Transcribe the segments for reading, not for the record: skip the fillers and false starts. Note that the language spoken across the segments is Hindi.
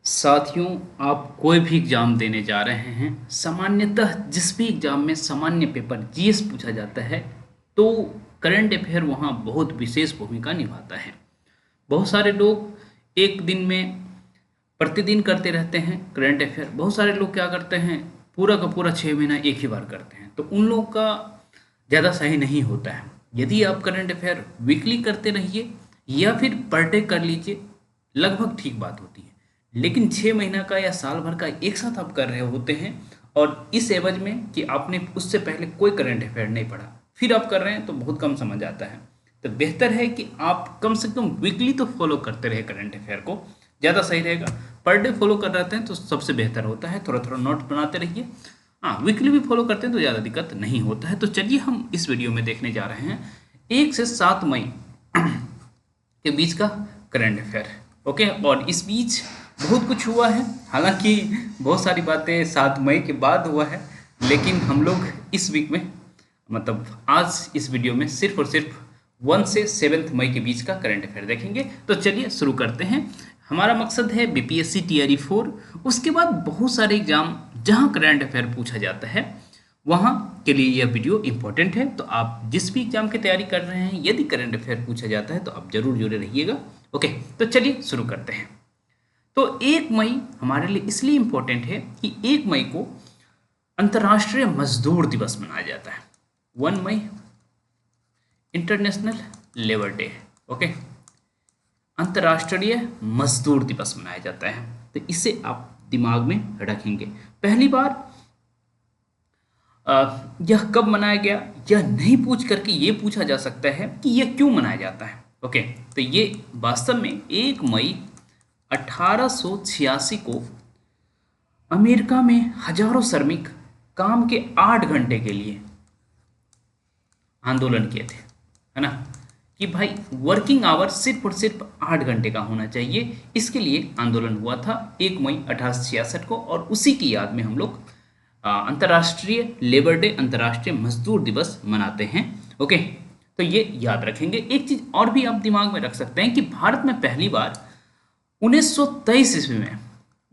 साथियों, आप कोई भी एग्ज़ाम देने जा रहे हैं, सामान्यतः जिस भी एग्ज़ाम में सामान्य पेपर जीएस पूछा जाता है, तो करंट अफेयर वहाँ बहुत विशेष भूमिका निभाता है। बहुत सारे लोग एक दिन में प्रतिदिन करते रहते हैं करंट अफेयर। बहुत सारे लोग क्या करते हैं, पूरा का पूरा 6 महीना एक ही बार करते हैं, तो उन लोगों का ज़्यादा सही नहीं होता है। यदि आप करंट अफेयर वीकली करते रहिए या फिर पर डे कर लीजिए, लगभग ठीक बात होती है। लेकिन 6 महीना का या साल भर का एक साथ आप कर रहे होते हैं, और इस एवज में कि आपने उससे पहले कोई करंट अफेयर नहीं पढ़ा, फिर आप कर रहे हैं, तो बहुत कम समझ आता है। तो बेहतर है कि आप कम से कम वीकली तो फॉलो करते रहे करंट अफेयर को, ज़्यादा सही रहेगा। पर डे फॉलो कर रहे हैं तो सबसे बेहतर होता है, थोड़ा थोड़ा नोट बनाते रहिए। हाँ, वीकली भी फॉलो करते हैं तो ज़्यादा दिक्कत नहीं होता है। तो चलिए हम इस वीडियो में देखने जा रहे हैं 1 से 7 मई के बीच का करंट अफेयर। ओके, और इस बीच बहुत कुछ हुआ है। हालांकि बहुत सारी बातें 7 मई के बाद हुआ है, लेकिन हम लोग इस वीक में, मतलब आज इस वीडियो में सिर्फ और सिर्फ 1 से 7 मई के बीच का करंट अफेयर देखेंगे। तो चलिए शुरू करते हैं। हमारा मकसद है बीपीएससी टीआरई 4। उसके बाद बहुत सारे एग्जाम जहां करंट अफेयर पूछा जाता है, वहाँ के लिए यह वीडियो इंपॉर्टेंट है। तो आप जिस भी एग्जाम की तैयारी कर रहे हैं, यदि करंट अफेयर पूछा जाता है तो आप जरूर जुड़े रहिएगा। ओके, तो चलिए शुरू करते हैं। तो 1 मई हमारे लिए इसलिए इंपॉर्टेंट है कि 1 मई को अंतर्राष्ट्रीय मजदूर दिवस मनाया जाता है। 1 मई इंटरनेशनल लेबर डे है। ओके, अंतर्राष्ट्रीय मजदूर दिवस मनाया जाता है, तो इसे आप दिमाग में रखेंगे। पहली बार यह कब मनाया गया, यह नहीं पूछ करके ये पूछा जा सकता है कि यह क्यों मनाया जाता है। ओके, तो ये वास्तव में 1 मई 1886 को अमेरिका में हजारों श्रमिक काम के 8 घंटे के लिए आंदोलन किए थे, है ना, कि भाई वर्किंग आवर सिर्फ और सिर्फ 8 घंटे का होना चाहिए। इसके लिए आंदोलन हुआ था 1 मई 1866 को, और उसी की याद में हम लोग अंतर्राष्ट्रीय लेबर डे, अंतर्राष्ट्रीय मजदूर दिवस मनाते हैं। ओके, तो ये याद रखेंगे। एक चीज और भी आप दिमाग में रख सकते हैं कि भारत में पहली बार 1923 ईस्वी में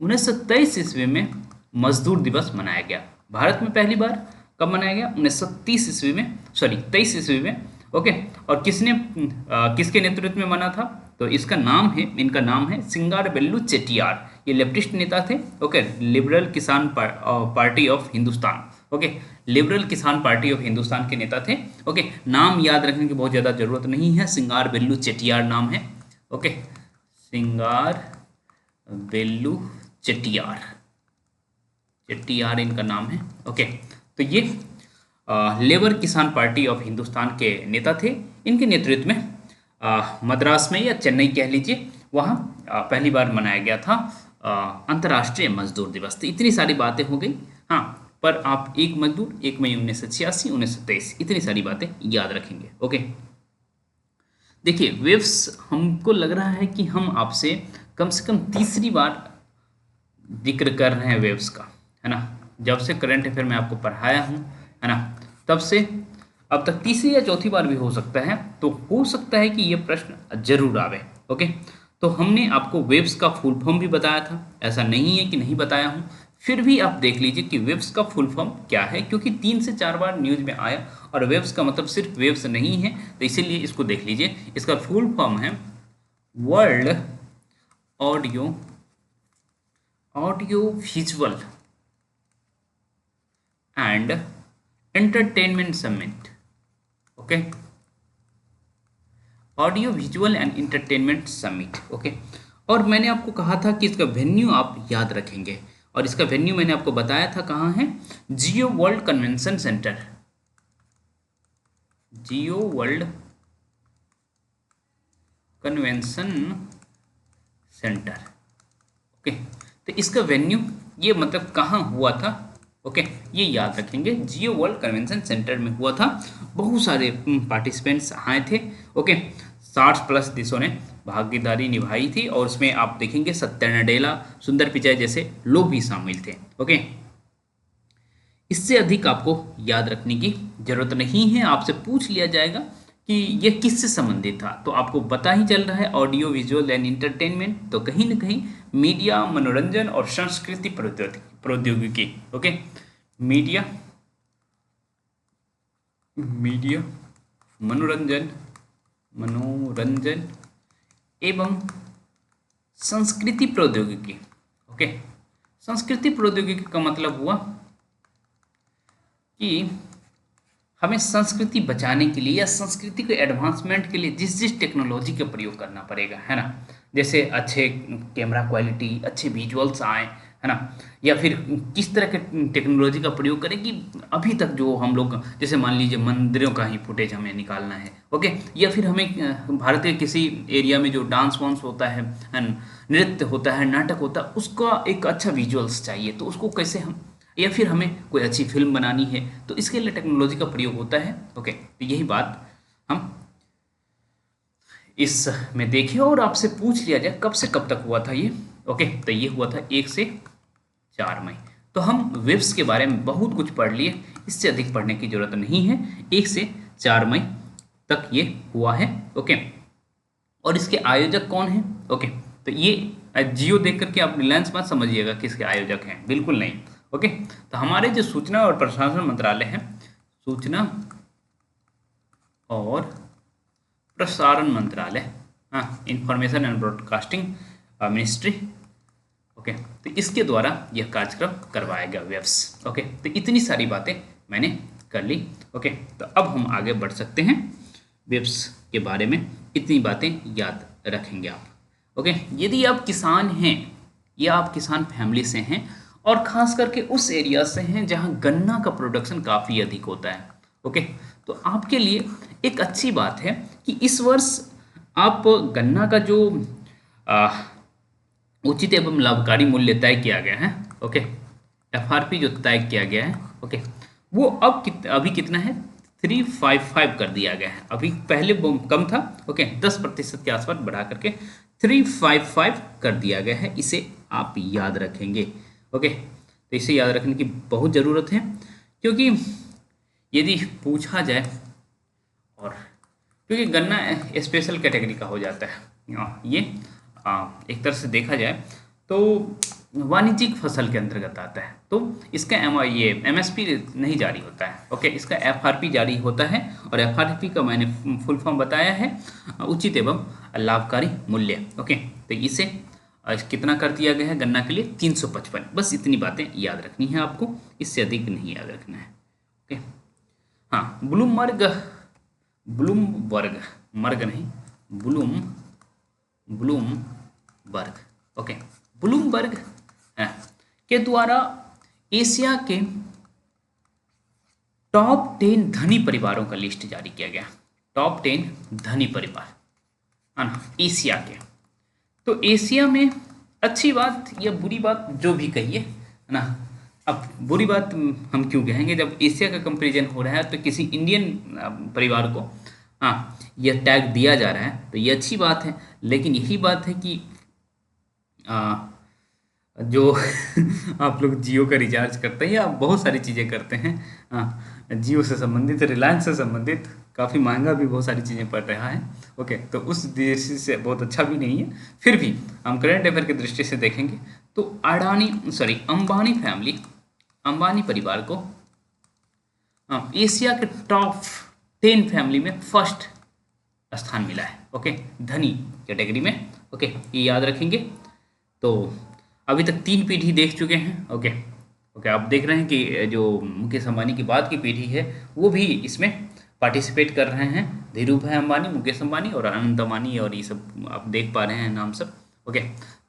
1923 ईस्वी में मजदूर दिवस मनाया गया। भारत में पहली बार कब मनाया गया? 1930 ईस्वी में, सॉरी 23 ईस्वी में। ओके, और किसके नेतृत्व में बना था? तो इनका नाम है सिंगारवेल्लू चेट्टियार। ये लेफ्टिस्ट नेता थे। ओके, लिबरल किसान party of Hindustan. Okay, liberal किसान पार्टी ऑफ हिंदुस्तान के नेता थे। ओके, नाम याद रखने की बहुत ज़्यादा जरूरत नहीं है, सिंगारवेल्लू चेट्टियार नाम है। ओके, सिंगारवेल्लू चेट्टियार, चेट्टियार इनका नाम है। ओके, तो ये लेबर किसान पार्टी ऑफ हिंदुस्तान के नेता थे। इनके नेतृत्व में मद्रास में या चेन्नई कह लीजिए, वहाँ पहली बार मनाया गया था अंतर्राष्ट्रीय मजदूर दिवस। तो इतनी सारी बातें हो गई। हाँ, पर आप 1 मजदूर, 1 मई 1986, 1923, इतनी सारी बातें याद रखेंगे। ओके, देखिए वेव्स, हमको लग रहा है कि हम आपसे कम से कम तीसरी बार जिक्र कर रहे हैं वेव्स का, है ना। जब से करंट अफेयर में आपको पढ़ाया हूँ, है ना, तब से अब तक तीसरी या चौथी बार भी हो सकता है। तो हो सकता है कि ये प्रश्न जरूर आवे। ओके, तो हमने आपको वेव्स का फुल फॉर्म भी बताया था, ऐसा नहीं है कि नहीं बताया हूँ। फिर भी आप देख लीजिए कि वेव्स का फुल फॉर्म क्या है, क्योंकि 3 से 4 बार न्यूज में आया, और वेव्स का मतलब सिर्फ वेव्स नहीं है, तो इसीलिए इसको देख लीजिए। इसका फुल फॉर्म है world audio visual and entertainment summit. Okay, audio visual and entertainment summit. Okay, और मैंने आपको कहा था कि इसका वेन्यू आप याद रखेंगे, और इसका वेन्यू मैंने आपको बताया था कहाँ है, जियो वर्ल्ड कन्वेंशन सेंटर, जियो वर्ल्ड कन्वेंशन सेंटर। ओके, तो इसका वेन्यू, ये मतलब कहाँ हुआ था, ओके, ये याद रखेंगे। जियो वर्ल्ड कन्वेंशन सेंटर में हुआ था। बहुत सारे पार्टिसिपेंट्स आए थे। ओके, 60+ देशों ने भागीदारी निभाई थी, और उसमें आप देखेंगे सत्या नडेला, सुंदर पिचाई जैसे लोग भी शामिल थे। ओके, इससे अधिक आपको याद रखने की जरूरत नहीं है। आपसे पूछ लिया जाएगा कि यह किससे संबंधित था, तो आपको पता ही चल रहा है, ऑडियो विजुअल एंड इंटरटेनमेंट, तो कहीं ना कहीं मीडिया, मनोरंजन और संस्कृति प्रौद्योगिकी। ओके, मीडिया, मीडिया, मनोरंजन, मनोरंजन एवं संस्कृति प्रौद्योगिकी। ओके, संस्कृति प्रौद्योगिकी का मतलब हुआ कि हमें संस्कृति बचाने के लिए या संस्कृति के एडवांसमेंट के लिए जिस जिस टेक्नोलॉजी का प्रयोग करना पड़ेगा, है ना, जैसे अच्छे कैमरा क्वालिटी, अच्छे विजुअल्स आए, है ना, या फिर किस तरह के टेक्नोलॉजी का प्रयोग करें कि अभी तक जो हम लोग, जैसे मान लीजिए मंदिरों का ही फुटेज हमें निकालना है, ओके, या फिर हमें भारत के किसी एरिया में जो डांस वांस होता है, नृत्य होता है, नाटक होता है, उसका एक अच्छा विजुअल्स चाहिए, तो उसको कैसे हम, या फिर हमें कोई अच्छी फिल्म बनानी है, तो इसके लिए टेक्नोलॉजी का प्रयोग होता है। ओके, तो यही बात हम इस में देखें और आपसे पूछ लिया जाए कब से कब तक हुआ था ये। ओके, तो ये हुआ था 1 से 4 मई। तो हम वेव्स के बारे में बहुत कुछ पढ़ लिए, इससे अधिक पढ़ने की जरूरत नहीं है। 1 से 4 मई तक ये हुआ है। ओके, और इसके आयोजक कौन है? ओके, तो ये जियो देख करके आप रिलायंस मत समझिएगा कि इसके आयोजक हैं, बिल्कुल नहीं। ओके, तो हमारे जो सूचना और प्रसारण मंत्रालय है, सूचना और प्रसारण मंत्रालय, हाँ, information and broadcasting ministry. Okay, तो इसके द्वारा यह कार्यक्रम करवाया गया वेव्स। ओके, तो इतनी सारी बातें मैंने कर ली। ओके, तो अब हम आगे बढ़ सकते हैं। वेव्स के बारे में इतनी बातें याद रखेंगे आप। ओके, यदि आप किसान हैं या आप किसान फैमिली से हैं और ख़ास करके उस एरिया से हैं जहां गन्ना का प्रोडक्शन काफ़ी अधिक होता है, ओके, तो आपके लिए एक अच्छी बात है कि इस वर्ष आप गन्ना का जो आ, उचित एवं लाभकारी मूल्य तय किया गया है, ओके, एफआरपी जो तय किया गया है, ओके, वो अब अभी कितना है, 355 कर दिया गया है। अभी पहले वो कम था, ओके, 10% के आसपास बढ़ा करके 355 कर दिया गया है। इसे आप याद रखेंगे। ओके, तो इसे याद रखने की बहुत ज़रूरत है, क्योंकि यदि पूछा जाए, और क्योंकि गन्ना स्पेशल कैटेगरी का हो जाता है, ये एक तरह से देखा जाए तो वाणिज्यिक फसल के अंतर्गत आता है, तो इसका ये एमएसपी नहीं जारी होता है। ओके, इसका एफआरपी जारी होता है, और एफआरपी का मैंने फुल फॉर्म बताया है, उचित एवं लाभकारी मूल्य। ओके, तो इसे कितना कर दिया गया है गन्ना के लिए, 355। बस इतनी बातें याद रखनी है आपको, इससे अधिक नहीं याद रखना है। ओके, हाँ, ब्लूमबर्ग, मर्ग नहीं, ब्लूमबर्ग, ओके, ब्लूमबर्ग के द्वारा एशिया के टॉप 10 धनी परिवारों का लिस्ट जारी किया गया। टॉप 10 धनी परिवार, है ना, एशिया के। तो एशिया में अच्छी बात या बुरी बात जो भी कहिए, है ना, अब बुरी बात हम क्यों कहेंगे, जब एशिया का कंपैरिजन हो रहा है तो किसी इंडियन परिवार को, हाँ, यह टैग दिया जा रहा है, तो ये अच्छी बात है। लेकिन यही बात है कि जो आप लोग जियो का रिचार्ज करते हैं या बहुत सारी चीज़ें करते हैं, हाँ, जियो से संबंधित, रिलायंस से संबंधित, काफ़ी महंगा भी बहुत सारी चीज़ें पड़ रहा है। ओके, तो उस दृष्टि से बहुत अच्छा भी नहीं है। फिर भी हम करंट अफेयर की दृष्टि से देखेंगे तो अंबानी फैमिली, अंबानी परिवार को एशिया के टॉप 10 फैमिली में फर्स्ट स्थान मिला है। ओके, धनी कैटेगरी में। ओके, ये याद रखेंगे। तो अभी तक 3 पीढ़ी देख चुके हैं। ओके, आप देख रहे हैं कि जो मुकेश अंबानी की बाद की पीढ़ी है वो भी इसमें पार्टिसिपेट कर रहे हैं। धीरू भाई अंबानी, मुकेश अंबानी और अनंत अंबानी, और ये सब आप देख पा रहे हैं नाम सब। ओके,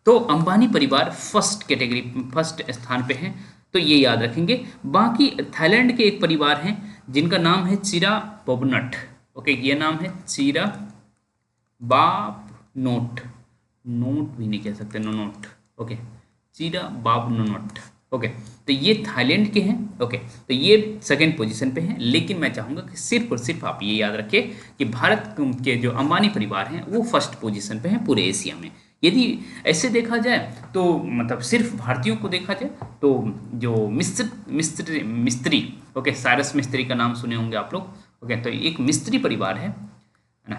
तो अंबानी परिवार फर्स्ट स्थान पे है, तो ये याद रखेंगे। बाकी थाईलैंड के एक परिवार हैं जिनका नाम है चिरा बोबनट। ओके, ये नाम है चिरा बाबनोट, नोट भी नहीं कह सकते, नोट। ओके, चिरा बाबनोट। ओके, तो ये थाईलैंड के हैं। ओके, तो ये सेकंड पोजीशन पे हैं। लेकिन मैं चाहूँगा कि सिर्फ और सिर्फ आप ये याद रखें कि भारत के जो अंबानी परिवार हैं वो फर्स्ट पोजीशन पे हैं पूरे एशिया में। यदि ऐसे देखा जाए तो मतलब सिर्फ भारतीयों को देखा जाए तो जो मिस्त्री, ओके, साइरस मिस्त्री का नाम सुने होंगे आप लोग। ओके, तो एक मिस्त्री परिवार है है ना।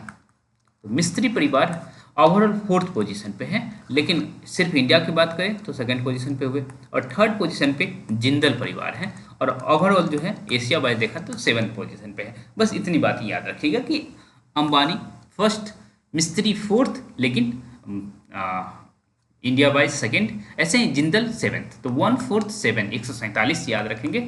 तो मिस्त्री परिवार ओवरऑल 4th पोजीशन पे है, लेकिन सिर्फ इंडिया की बात करें तो 2nd पोजीशन पे हुए, और 3rd पोजीशन पे जिंदल परिवार है, और ओवरऑल जो है एशिया वाइज देखा तो 7th पोजीशन पे है। बस इतनी बात ही याद रखिएगा कि अंबानी फर्स्ट, मिस्त्री 4th, लेकिन इंडिया वाइज 2nd, ऐसे ही जिंदल 7th। तो 1 4 7 147 याद रखेंगे,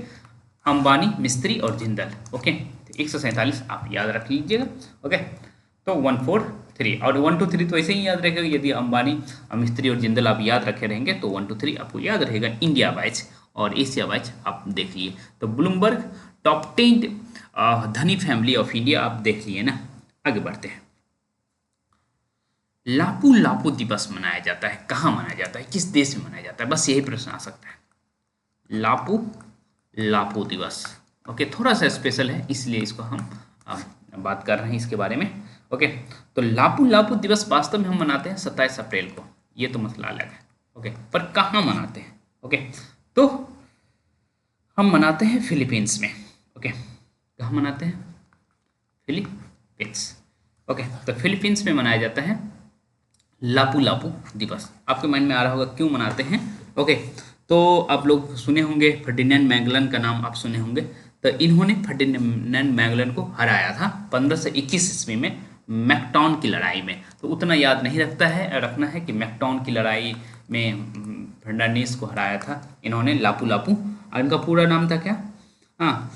अंबानी, मिस्त्री और जिंदल। ओके, तो 147 आप याद रख लीजिएगा। ओके, तो 1 4 3 और 1 2 3 तो ऐसे ही याद रखेगा। यदि अंबानी, मिस्त्री और जिंदल आप याद रखे रहेंगे तो 1 2 3 आपको याद रहेगा इंडिया वाइज, और एशिया वाइज आप देख लिए। तो ब्लूमबर्ग टॉप 10 धनी फैमिली ऑफ इंडिया आप देख लिए ना। आगे बढ़ते हैं। लापू लापू दिवस मनाया जाता है, कहाँ मनाया जाता है, किस देश में मनाया जाता है, बस यही प्रश्न आ सकता है। लापू लापू दिवस, ओके, थोड़ा सा स्पेशल है इसलिए इसको हम बात कर रहे हैं इसके बारे में। ओके, तो लापू लापू दिवस वास्तव में हम मनाते हैं 27 अप्रैल को, ये तो मसला अलग है। ओके, पर कहाँ मनाते हैं? ओके, तो हम मनाते हैं फिलीपींस में। ओके, कहाँ मनाते हैं? फिलीपींस। ओके, तो फिलीपींस में मनाया जाता है लापू लापू दिवस। आपके माइंड में आ रहा होगा क्यों मनाते हैं। ओके, तो आप लोग सुने होंगे फर्डिनेंड मैगलन का नाम आप सुने होंगे। तो इन्होंने फर्डिनेंड मैगलन को हराया था 1521 ईस्वी में मैकटॉन की लड़ाई में। तो उतना याद नहीं रखना है कि मैकटॉन की लड़ाई में फर्नांडीज को हराया था इन्होंने लापू लापू। और इनका पूरा नाम था क्या? हाँ,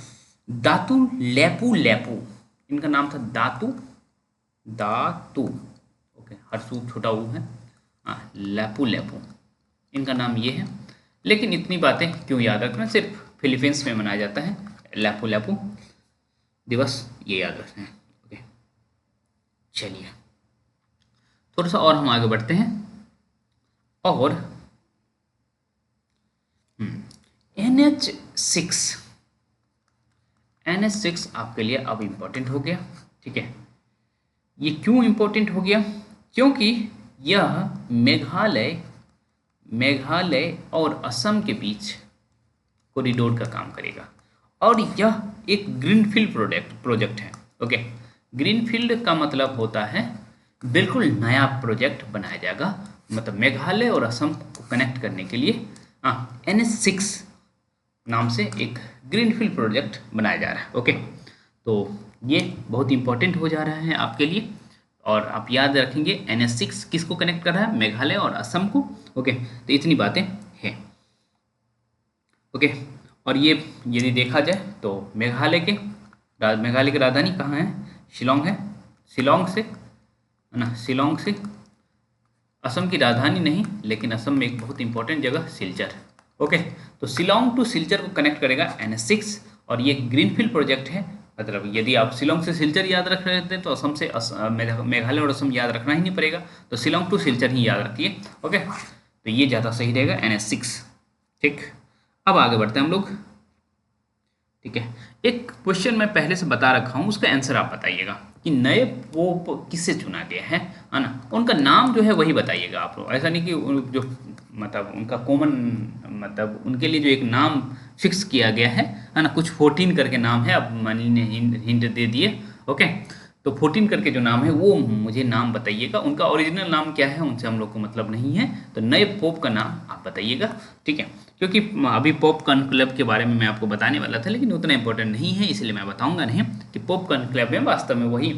दातू लेपू लेपू, इनका नाम था दातू। ओके, हरसू छोटा ऊ है, हाँ, लेपू लेपू इनका नाम ये है। लेकिन इतनी बातें क्यों याद रखना, सिर्फ फिलीपींस में मनाया जाता है लापू लापू दिवस, ये याद रखना है। ओके, चलिए थोड़ा सा और हम आगे बढ़ते हैं। और NH6 आपके लिए अब इम्पोर्टेंट हो गया। ठीक है, ये क्यों इम्पोर्टेंट हो गया? क्योंकि यह मेघालय और असम के बीच कॉरिडोर का काम करेगा, और यह एक ग्रीनफील्ड प्रोजेक्ट है। ओके, ग्रीनफील्ड का मतलब होता है बिल्कुल नया प्रोजेक्ट बनाया जाएगा, मतलब मेघालय और असम को कनेक्ट करने के लिए NH6 नाम से एक ग्रीनफील्ड प्रोजेक्ट बनाया जा रहा है। ओके, तो ये बहुत इंपॉर्टेंट हो जा रहा है आपके लिए, और आप याद रखेंगे NH6 किसको कनेक्ट कर रहा है? मेघालय और असम को। ओके, तो इतनी बातें हैं। ओके, और ये यदि देखा जाए तो मेघालय की राजधानी कहाँ है? शिलोंग है। शिलोंग से है ना, शिलोंग से असम की राजधानी नहीं, लेकिन असम में एक बहुत इंपॉर्टेंट जगह सिलचर। ओके, तो शिलोंग टू सिलचर को कनेक्ट करेगा NH6, और ये ग्रीनफील्ड प्रोजेक्ट है। मतलब यदि आप शिलोंग से सिलचर याद रख रहे थे तो असम से मेघालय और असम याद रखना ही नहीं पड़ेगा, तो शिलोंग टू सिलचर ही याद रखिए। ओके, तो ये ज़्यादा सही रहेगा NH6। ठीक, अब आगे बढ़ते हैं हम लोग। ठीक है, एक क्वेश्चन मैं पहले से बता रखा हूँ, उसका आंसर आप बताइएगा कि नए पोप किससे चुना गया है ना। उनका नाम जो है वही बताइएगा आप लोग, ऐसा नहीं कि जो मतलब उनका कॉमन, मतलब उनके लिए जो एक नाम फिक्स किया गया है ना, कुछ 14 करके नाम है, अब मनी ने हिंट दे दिए। ओके, तो 14 करके जो नाम है वो मुझे नाम बताइएगा, उनका ओरिजिनल नाम क्या है उनसे हम लोग को मतलब नहीं है, तो नए पोप का नाम आप बताइएगा। ठीक है, क्योंकि अभी पोप कॉन्क्लेव के बारे में मैं आपको बताने वाला था, लेकिन उतना इंपॉर्टेंट नहीं है, इसलिए मैं बताऊंगा नहीं कि पोप कॉन्क्लेव में वास्तव में वही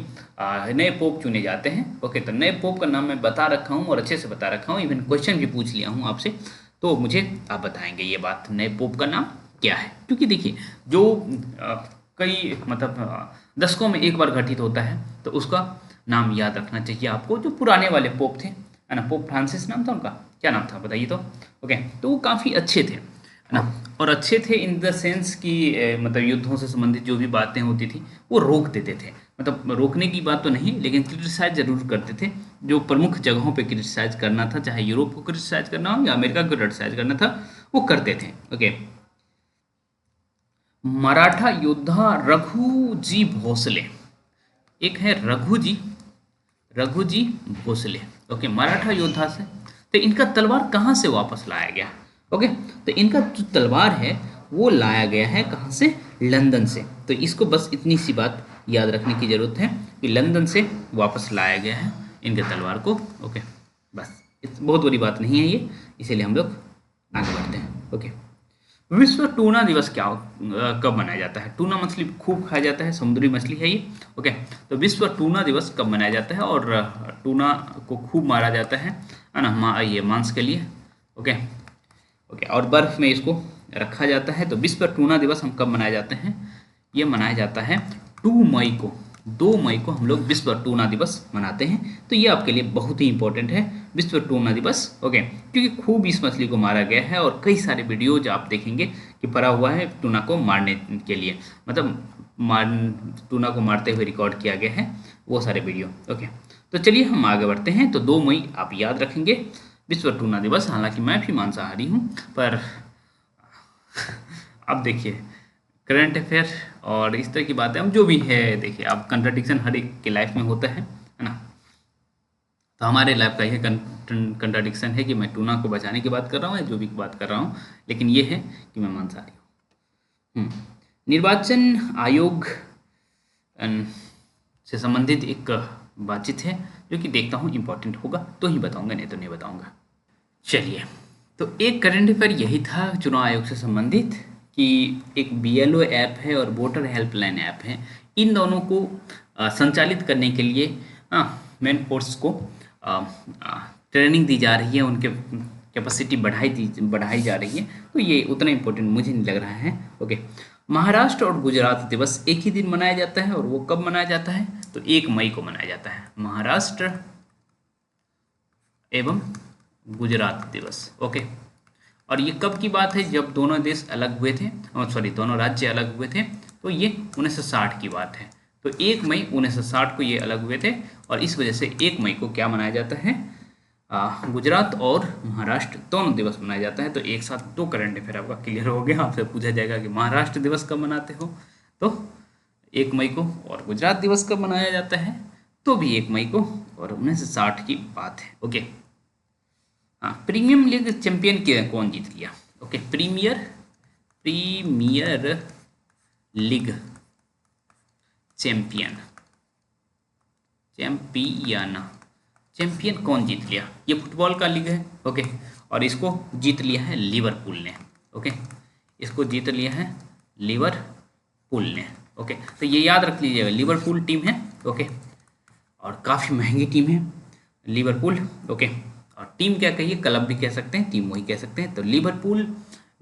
नए पोप चुने जाते हैं। ओके, तो नए पोप का नाम मैं बता रखा हूँ और अच्छे से बता रखा हूँ, इवन क्वेश्चन भी पूछ लिया हूँ आपसे, तो मुझे आप बताएंगे ये बात, नए पोप का नाम क्या है। क्योंकि देखिए, जो कई मतलब दशकों में एक बार घटित होता है, तो उसका नाम याद रखना चाहिए आपको। जो पुराने वाले पोप थे है ना, पोप फ्रांसिस नाम था उनका, क्या नाम था बताइए तो। ओके, तो वो काफ़ी अच्छे थे है ना, और अच्छे थे इन द सेंस कि मतलब युद्धों से संबंधित जो भी बातें होती थी वो रोक देते थे। मतलब रोकने की बात तो नहीं, लेकिन क्रिटिसाइज जरूर करते थे। जो प्रमुख जगहों पे क्रिटिसाइज करना था, चाहे यूरोप को क्रिटिसाइज करना हो या अमेरिका को क्रिटिसाइज करना था, वो करते थे। ओके, मराठा योद्धा रघुजी भोसले, एक है रघुजी भोसले। ओके, मराठा योद्धा से, तो इनका तलवार कहाँ से वापस लाया गया? ओके, तो इनका जो तलवार है वो लाया गया है कहाँ से? लंदन से। तो इसको बस इतनी सी बात याद रखने की ज़रूरत है कि लंदन से वापस लाया गया है इनके तलवार को। ओके, बस बहुत बड़ी बात नहीं है ये, इसीलिए हम लोग आगे बढ़ते हैं। ओके, विश्व टूना दिवस क्या कब मनाया जाता है? टूना मछली खूब खाया जाता है, समुद्री मछली है ये। ओके, तो विश्व टूना दिवस कब मनाया जाता है? और टूना को खूब मारा जाता है ना, ये मांस के लिए। ओके ओके, और बर्फ में इसको रखा जाता है। तो विश्व टूना दिवस हम कब मनाया जाते हैं? ये मनाया जाता है 2 मई को। 2 मई को हम लोग विश्व टूना दिवस मनाते हैं। तो ये आपके लिए बहुत ही इंपॉर्टेंट है, विश्व टूना दिवस। ओके, क्योंकि खूब इस मछली को मारा गया है और कई सारे वीडियोज आप देखेंगे कि पड़ा हुआ है टूना को मारने के लिए, मतलब टूना को मारते हुए रिकॉर्ड किया गया है वो सारे वीडियो। ओके, तो चलिए हम आगे बढ़ते हैं। तो 2 मई आप याद रखेंगे, विश्व टूना दिवस। हालांकि मैं भी मांसाहारी हूँ, पर अब देखिए करंट अफेयर और इस तरह की बातें हम जो भी है, देखिए अब कंट्राडिक्शन हर एक के लाइफ में होता है ना। तो हमारे लाइफ का यह कंट्राडिक्शन है कि मैं टूना को बचाने की बात कर रहा हूँ या जो भी बात कर रहा हूँ, लेकिन ये है कि मैं मांसाहारी हूँ। निर्वाचन आयोग से संबंधित एक बातचीत है जो कि देखता हूँ इम्पोर्टेंट होगा तो ही बताऊंगा, नहीं तो नहीं बताऊंगा। चलिए, तो एक करंट अफेयर यही था चुनाव आयोग से संबंधित कि एक BLO ऐप है और वोटर हेल्पलाइन ऐप है। इन दोनों को संचालित करने के लिए मेन फोर्स को ट्रेनिंग दी जा रही है, उनके कैपेसिटी बढ़ाई जा रही है। तो ये उतना इम्पोर्टेंट मुझे नहीं लग रहा है। ओके, महाराष्ट्र और गुजरात दिवस एक ही दिन मनाया जाता है, और वो कब मनाया जाता है? तो 1 मई को मनाया जाता है महाराष्ट्र एवं गुजरात दिवस। ओके, और ये कब की बात है? जब दोनों देश अलग हुए थे, सॉरी दोनों राज्य अलग हुए थे। तो ये 1960 की बात है। तो 1 मई 1960 को ये अलग हुए थे, और इस वजह से 1 मई को क्या मनाया जाता है? गुजरात और महाराष्ट्र दोनों दिवस मनाया जाता है। तो एक साथ 2 करंट अफेयर आपका क्लियर हो गया। आपसे पूछा जाएगा कि महाराष्ट्र दिवस कब मनाते हो, तो 1 मई को, और गुजरात दिवस कब मनाया जाता है, तो भी 1 मई को, और 1960 की बात है। ओके, हाँ, प्रीमियम लीग चैंपियन कौन जीत लिया? Okay, premier league champion champion कौन जीत लिया? ये फुटबॉल का लीग है। ओके, और इसको जीत लिया है लिवरपूल ने। ओके, इसको जीत लिया है लिवरपूल ने। ओके, तो ये याद रख लीजिएगा, लिवरपूल टीम है। ओके, और काफ़ी महंगी टीम है लिवरपूल। ओके, और टीम क्या कहिए, क्लब भी कह सकते हैं, टीम वही कह सकते हैं। तो लिवरपूल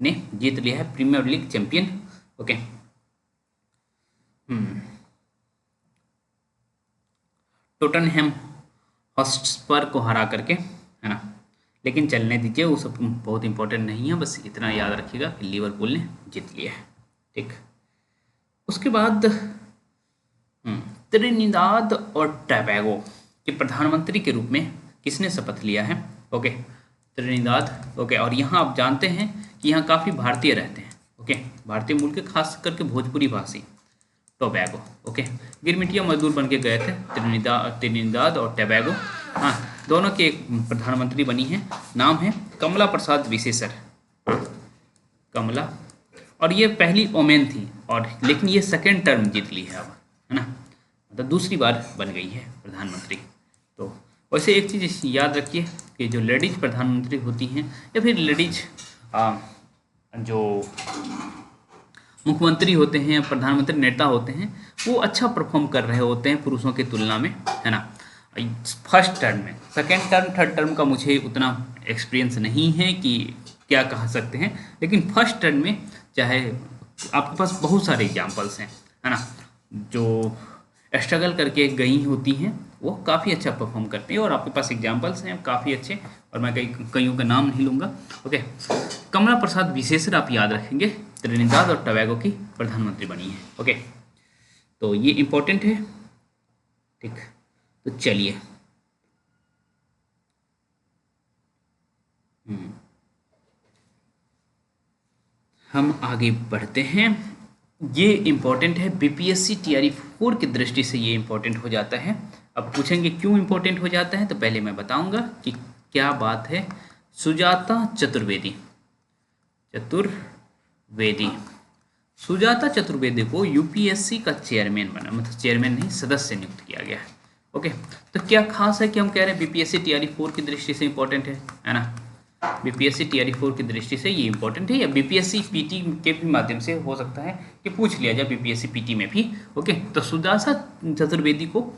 ने जीत लिया है premier league champion. Okay, Tottenham Hotspur को हरा करके, है ना। लेकिन चलने दीजिए, वो सब बहुत इंपॉर्टेंट नहीं है, बस इतना याद रखिएगा कि लिवरपूल ने जीत लिया है। ठीक, उसके बाद त्रिनिदाद और टोबैगो के प्रधानमंत्री के रूप में किसने शपथ लिया है? Okay, Trinidad. ओके, और यहाँ आप जानते हैं कि यहाँ काफ़ी भारतीय रहते हैं। ओके, भारतीय मूल के, खास करके भोजपुरी भाषी। टोबैगो। ओके, गिरमिटिया मजदूर बन के गए थे त्रिनिदाद और टोबैगो। हाँ, दोनों के एक प्रधानमंत्री बनी है, नाम है कमला प्रसाद विशेषर। कमला, और ये पहली ओमेन थी, और लेकिन ये सेकेंड टर्म जीत ली है अब, है ना, मतलब दूसरी बार बन गई है प्रधानमंत्री। तो वैसे एक चीज़ याद रखिए कि जो लेडीज प्रधानमंत्री होती हैं, या फिर लेडीज जो मुख्यमंत्री होते हैं, प्रधानमंत्री नेता होते हैं, वो अच्छा परफॉर्म कर रहे होते हैं पुरुषों की तुलना में, है ना। फर्स्ट टर्म में, सेकेंड टर्म थर्ड टर्म का मुझे उतना एक्सपीरियंस नहीं है कि क्या कह सकते हैं, लेकिन फर्स्ट टर्म में चाहे आपके पास बहुत सारे एग्जाम्पल्स हैं, है ना, जो स्ट्रगल करके गई होती हैं, वो काफ़ी अच्छा परफॉर्म करती हैं, और आपके पास एग्जाम्पल्स हैं काफ़ी अच्छे, और मैं कईयों का नाम नहीं लूँगा। ओके, कमला प्रसाद विशेषर आप याद रखेंगे, त्रिनिदाद और टोबैगो की प्रधानमंत्री बनी है। ओके, तो ये इम्पोर्टेंट है। ठीक, तो चलिए हम आगे बढ़ते हैं। ये इम्पोर्टेंट है, BPSC TRE 4 की दृष्टि से ये इम्पोर्टेंट हो जाता है। अब पूछेंगे क्यों इम्पोर्टेंट हो जाता है, तो पहले मैं बताऊंगा कि क्या बात है। सुजाता चतुर्वेदी सुजाता चतुर्वेदी को यूपीएससी का चेयरमैन बना, मतलब चेयरमैन नहीं, सदस्य नियुक्त किया गया है। ओके, तो क्या खास है कि हम कह रहे हैं बीपीएससी टीआरई 4 की दृष्टि से इंपॉर्टेंट है ना। बीपीएससी टीआरई 4 की दृष्टि से ये इंपॉर्टेंट है, या बीपीएससी पीटी के भी माध्यम से हो सकता है कि पूछ लिया जाए बीपीएससी पीटी में भी। ओके, तो सुजाता चतुर्वेदी को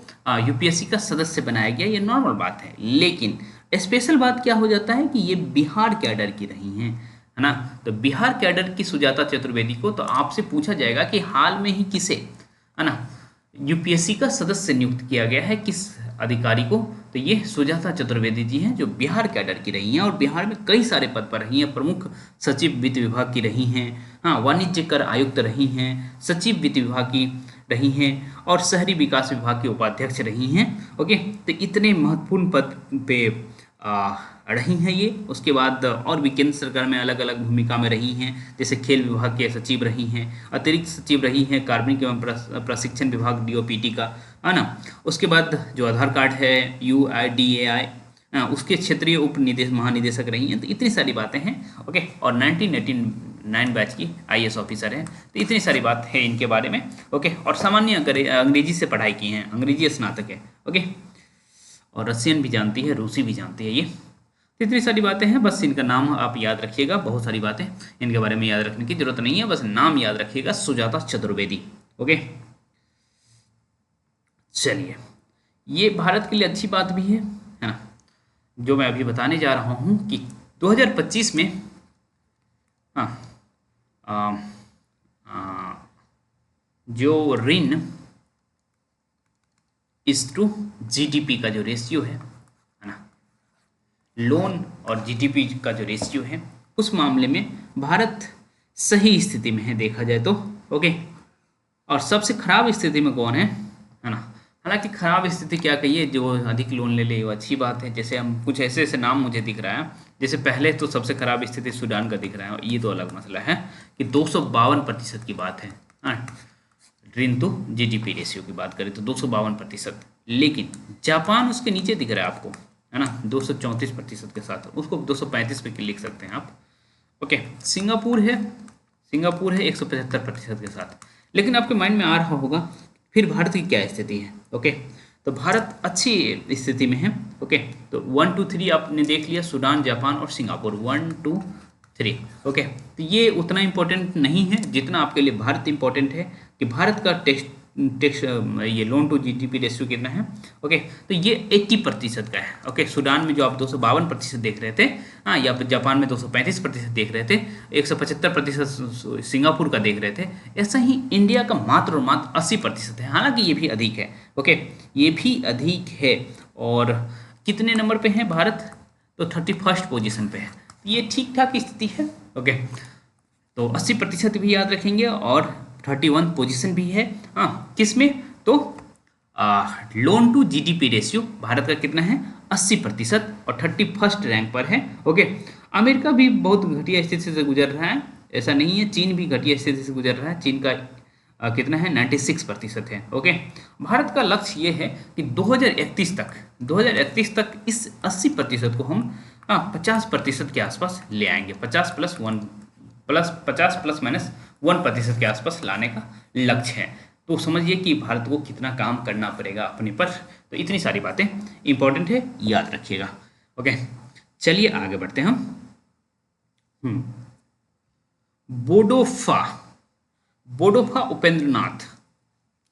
यूपीएससी का सदस्य बनाया गया, ये नॉर्मल बात है। लेकिन स्पेशल बात क्या हो जाता है कि ये बिहार कैडर की रही हैं, है ना। तो बिहार कैडर की सुजाता चतुर्वेदी को तो आपसे पूछा जाएगा कि हाल में ही किसे, है ना, यूपीएससी का सदस्य नियुक्त किया गया है, किस अधिकारी को। तो ये सुजाता चतुर्वेदी जी हैं, जो बिहार कैडर की रही हैं और बिहार में कई सारे पद पर रही हैं। प्रमुख सचिव वित्त विभाग की रही हैं, हाँ, वाणिज्य कर आयुक्त रही हैं, सचिव वित्त विभाग की रही हैं और शहरी विकास विभाग के उपाध्यक्ष रही हैं। ओके, तो इतने महत्वपूर्ण पद पे रही हैं ये। उसके बाद और भी केंद्र सरकार में अलग अलग भूमिका में रही हैं, जैसे खेल विभाग के सचिव रही हैं, अतिरिक्त सचिव रही हैं कार्मिक एवं प्रशिक्षण विभाग डीओपीटी का, है ना। उसके बाद जो आधार कार्ड है यूआईडीएआई, उसके क्षेत्रीय उप निदेश महानिदेशक रही हैं। तो इतनी सारी बातें हैं। ओके, और 1989 बैच की आईएएस ऑफिसर हैं। तो इतनी सारी बात है इनके बारे में। ओके, और सामान्य अंग्रेजी से पढ़ाई की हैं, अंग्रेजी स्नातक है। ओके, और रशियन भी जानती है, रूसी भी जानती है ये। तो इतनी सारी बातें हैं, बस इनका नाम आप याद रखिएगा। बहुत सारी बातें इनके बारे में याद रखने की जरूरत नहीं है, बस नाम याद रखिएगा, सुजाता चतुर्वेदी। ओके, चलिए, ये भारत के लिए अच्छी बात भी है ना, जो मैं अभी बताने जा रहा हूँ कि 2025 में, हाँ, आ, आ, जो ऋण इस टू जीडीपी का जो रेशियो है ना, लोन और जीडीपी का जो रेशियो है, उस मामले में भारत सही स्थिति में है देखा जाए तो। ओके, और सबसे खराब स्थिति में कौन है ना। हालांकि खराब स्थिति क्या कहिए, जो अधिक लोन ले ले वो अच्छी बात है। जैसे हम कुछ ऐसे ऐसे नाम मुझे दिख रहा है, जैसे पहले तो सबसे खराब स्थिति सूडान का दिख रहा है, ये तो अलग मसला है कि 252% की बात है, हाँ, ऋण टू जीडीपी रेशियो की बात करें तो 252%। लेकिन जापान उसके नीचे दिख रहा है आपको, है ना, 234% के साथ, उसको 235 पे लिख सकते हैं आप। ओके, सिंगापुर है 175% के साथ। लेकिन आपके माइंड में आ रहा होगा फिर भारत की क्या स्थिति है। ओके, तो भारत अच्छी स्थिति में है। ओके, तो 1 2 3 आपने देख लिया, सूडान, जापान और सिंगापुर, 1 2 3। ओके, तो ये उतना इम्पोर्टेंट नहीं है जितना आपके लिए भारत इम्पोर्टेंट है, कि भारत का टेक्स ये लोन टू जीडीपी रेशियो कितना है। ओके, तो ये 80% का है। ओके, सूडान में जो आप 252% देख रहे थे, हाँ, या जापान में 235% देख रहे थे, 175% सिंगापुर का देख रहे थे, ऐसा ही इंडिया का मात्र और मात्र 80% है। हालांकि ये भी अधिक है। ओके, ये भी अधिक है। और कितने नंबर पे है भारत, तो 31st पोजीशन पे है। ये ठीक ठाक स्थिति है। ओके, तो 80% भी याद रखेंगे और 31 पोजीशन भी है, हाँ, किसमें, तो loan to GDP ratio Bharat का कितना है, 80% और 31st रैंक पर है। ओके, अमेरिका भी बहुत घटिया स्थिति से गुजर रहा है, ऐसा नहीं है। चीन भी घटिया स्थिति से गुजर रहा है, चीन का कितना है, 96% है। ओके, भारत का लक्ष्य ये है कि 2031 तक इस 80% को हम 50% के आसपास ले आएंगे। 50 प्लस माइनस 1% के आसपास लाने का लक्ष्य है। तो समझिए कि भारत को कितना काम करना पड़ेगा अपने पर। तो इतनी सारी बातें इंपॉर्टेंट है, याद रखिएगा। ओके, चलिए आगे बढ़ते हैं हम। बोडोफा उपेंद्रनाथ।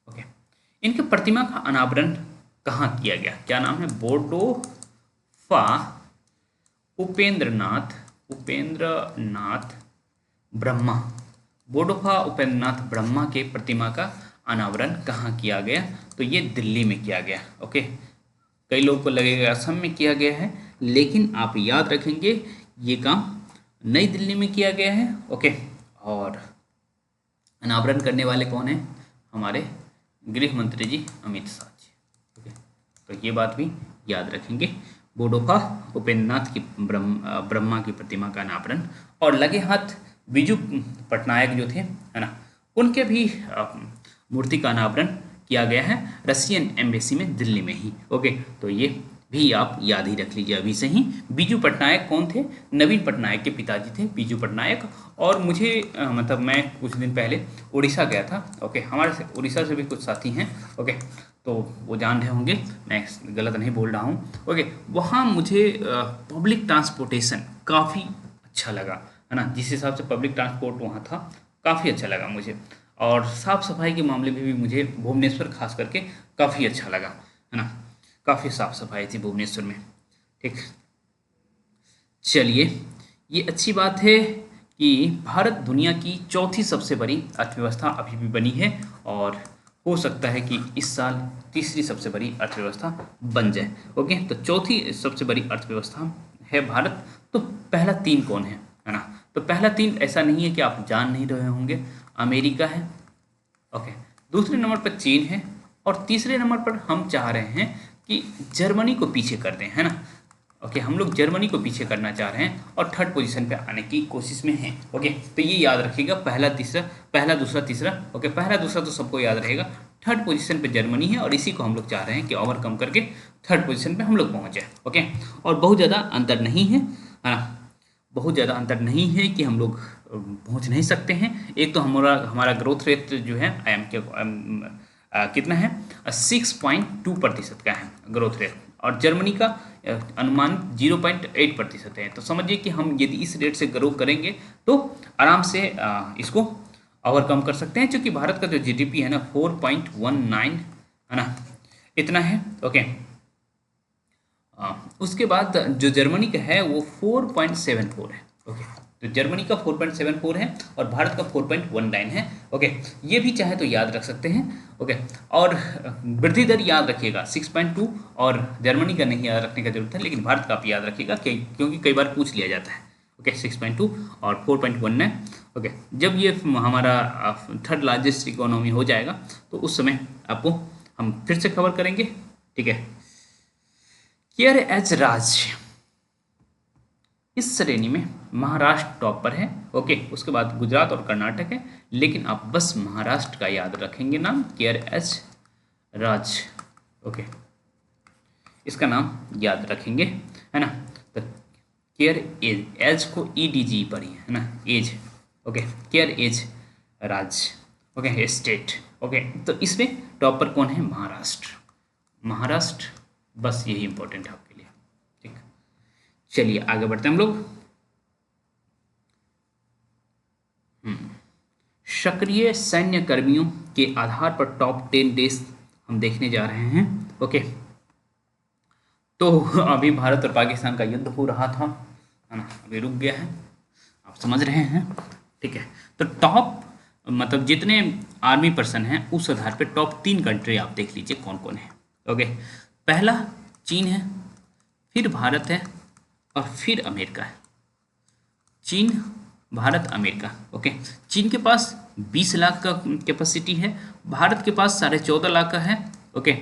ओके, इनके प्रतिमा का अनावरण कहाँ किया गया, क्या नाम है, बोडोफा उपेंद्रनाथ ब्रह्मा। बोडोफा उपेंद्रनाथ ब्रह्मा के प्रतिमा का अनावरण कहाँ किया गया, तो ये दिल्ली में किया गया। ओके, कई लोगों को लगेगा असम में किया गया है, लेकिन आप याद रखेंगे ये काम नई दिल्ली में किया गया है। ओके, और अनावरण करने वाले कौन हैं, हमारे गृह मंत्री जी अमित शाह जी। ओके, तो ये बात भी याद रखेंगे, बोडोफा उपेंद्रनाथ की ब्रह्मा की प्रतिमा का अनावरण। और लगे हाथ बिजू पटनायक जो थे, है ना, उनके भी मूर्ति का अनावरण किया गया है रशियन एम्बेसी में, दिल्ली में ही। ओके, तो ये भी आप याद ही रख लीजिए अभी से ही। बीजू पटनायक कौन थे? नवीन पटनायक के पिताजी थे बीजू पटनायक। और मुझे मतलब मैं कुछ दिन पहले उड़ीसा गया था। ओके, हमारे से उड़ीसा से भी कुछ साथी हैं। ओके, तो वो जान रहे होंगे, मैं गलत नहीं बोल रहा हूँ। ओके, वहाँ मुझे पब्लिक ट्रांसपोर्टेशन काफ़ी अच्छा लगा, है ना। जिस हिसाब से पब्लिक ट्रांसपोर्ट वहाँ था, काफ़ी अच्छा लगा मुझे। और साफ़ सफाई के मामले में भी मुझे भुवनेश्वर खास करके काफ़ी अच्छा लगा, है ना। काफ़ी साफ सफाई थी भुवनेश्वर में। ठीक, चलिए, ये अच्छी बात है कि भारत दुनिया की चौथी सबसे बड़ी अर्थव्यवस्था अभी भी बनी है, और हो सकता है कि इस साल तीसरी सबसे बड़ी अर्थव्यवस्था बन जाए। ओके, तो चौथी सबसे बड़ी अर्थव्यवस्था है भारत। तो पहला तीन कौन है ना। तो पहला तीन ऐसा नहीं है कि आप जान नहीं रहे होंगे, अमेरिका है। ओके, दूसरे नंबर पर चीन है, और तीसरे नंबर पर हम चाह रहे हैं कि जर्मनी को पीछे कर दें, है ना। ओके, हम लोग जर्मनी को पीछे करना चाह रहे हैं और थर्ड पोजीशन पे आने की कोशिश में हैं। ओके, तो ये याद रखिएगा, पहला तीसरा, पहला दूसरा तीसरा। ओके, पहला दूसरा तो सबको याद रहेगा। थर्ड पोजीशन पे जर्मनी है, और इसी को हम लोग चाह रहे हैं कि ओवरकम करके थर्ड पोजीशन पे हम लोग पहुँचे। ओके, और बहुत ज़्यादा अंतर नहीं है ना। बहुत ज़्यादा अंतर नहीं है कि हम लोग पहुंच नहीं सकते हैं। एक तो हमारा हमारा ग्रोथ रेट जो है आई एम के कितना है, 6.2% का है ग्रोथ रेट, और जर्मनी का अनुमान 0.8% है। तो समझिए कि हम यदि इस रेट से ग्रो करेंगे तो आराम से इसको ओवरकम कर सकते हैं, क्योंकि भारत का जो जीडीपी है ना 4.19 है ना, इतना है। ओके, उसके बाद जो जर्मनी का है वो 4.74 है। ओके, तो जर्मनी का 4.74 है और भारत का 4.19 है। ओके, ये भी चाहे तो याद रख सकते हैं। ओके, और वृद्धि दर याद रखिएगा 6.2, और जर्मनी का नहीं याद रखने का जरूरत है, लेकिन भारत का आप याद रखिएगा क्योंकि कई बार पूछ लिया जाता है। ओके, 6.2 और 4.19। ओके, जब ये हमारा थर्ड लार्जेस्ट इकोनॉमी हो जाएगा तो उस समय आपको हम फिर से कवर करेंगे। ठीक है, केयर एज राज्य, इस श्रेणी में महाराष्ट्र टॉप पर है। ओके, उसके बाद गुजरात और कर्नाटक है, लेकिन आप बस महाराष्ट्र का याद रखेंगे नाम, केयर एज राज्य। ओके, इसका नाम याद रखेंगे, है ना। तो केयर एज, एज को ईडीजी पर ही है ना, एज। ओके, केयर एज राज्य। Okay, state. ओके, तो इसमें टॉप पर कौन है? महाराष्ट्र। महाराष्ट्र, बस यही इंपॉर्टेंट है आपके लिए। ठीक, चलिए आगे बढ़ते हैं हम लोग। सक्रिय सैन्य कर्मियों के आधार पर टॉप 10 देश हम देखने जा रहे हैं। ओके, तो अभी भारत और पाकिस्तान का युद्ध हो रहा था, है ना, अभी रुक गया है, आप समझ रहे हैं। ठीक है, तो टॉप मतलब जितने आर्मी पर्सन हैं उस आधार पे टॉप 3 कंट्री आप देख लीजिए कौन कौन है। ओके, पहला चीन है, फिर भारत है, और फिर अमेरिका है। चीन, भारत, अमेरिका। ओके, चीन के पास 20 लाख का कैपेसिटी है, भारत के पास 14.5 लाख का है। ओके,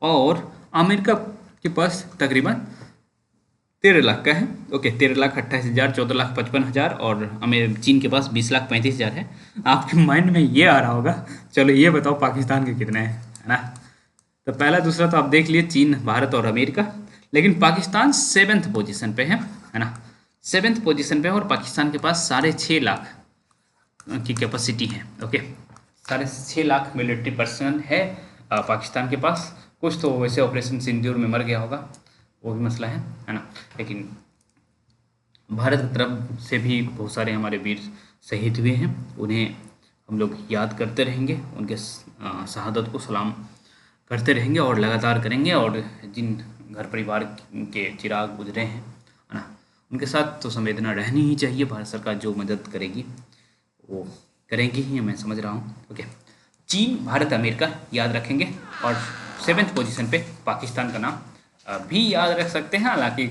और अमेरिका के पास तकरीबन 13 लाख का है। ओके, 13,28,000, 14,55,000, और चीन के पास 20,35,000 है। आपके माइंड में ये आ रहा होगा, चलो ये बताओ पाकिस्तान के कितने हैं, है ना। तो पहला दूसरा तो आप देख लिए, चीन, भारत और अमेरिका, लेकिन पाकिस्तान 7th पोजीशन पे है ना। 7th पोजीशन पे है, और पाकिस्तान के पास 6.5 लाख की कैपेसिटी है। ओके, 6.5 लाख मिलिट्री पर्सन है पाकिस्तान के पास। कुछ तो वैसे ऑपरेशन सिंदूर में मर गया होगा, वो भी मसला है ना। लेकिन भारत की तरफ से भी बहुत सारे हमारे वीर शहीद हुए हैं, उन्हें हम लोग याद करते रहेंगे, उनके शहादत को सलाम करते रहेंगे और लगातार करेंगे। और जिन घर परिवार के चिराग गुजरे हैं, है ना, उनके साथ तो संवेदना रहनी ही चाहिए। भारत सरकार जो मदद करेगी वो करेंगी ही, मैं समझ रहा हूँ। ओके, चीन, भारत, अमेरिका याद रखेंगे, और 7th पोजीशन पे पाकिस्तान का नाम भी याद रख सकते हैं, हालांकि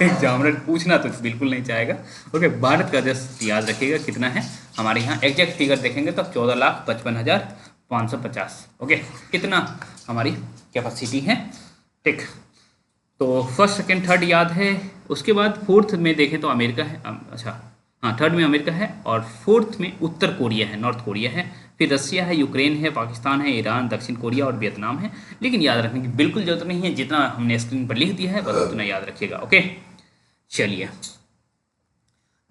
एग्जामिनर पूछना तो बिल्कुल नहीं चाहेगा। ओके, भारत का जस्ट याद रखिएगा कितना है, हमारे यहाँ एग्जैक्ट फिगर देखेंगे तो 14,55,550। ओके, कितना हमारी कैपेसिटी है। ठीक, तो फर्स्ट सेकंड थर्ड याद है। उसके बाद फोर्थ में देखें तो अमेरिका है, अच्छा हाँ, थर्ड में अमेरिका है, और फोर्थ में उत्तर कोरिया है, नॉर्थ कोरिया है, फिर रसिया है, यूक्रेन है, पाकिस्तान है, ईरान, दक्षिण कोरिया और वियतनाम है। लेकिन याद रखने की बिल्कुल जरूरत नहीं है, जितना हमने स्क्रीन पर लिख दिया है बस उतना याद रखिएगा। ओके, चलिए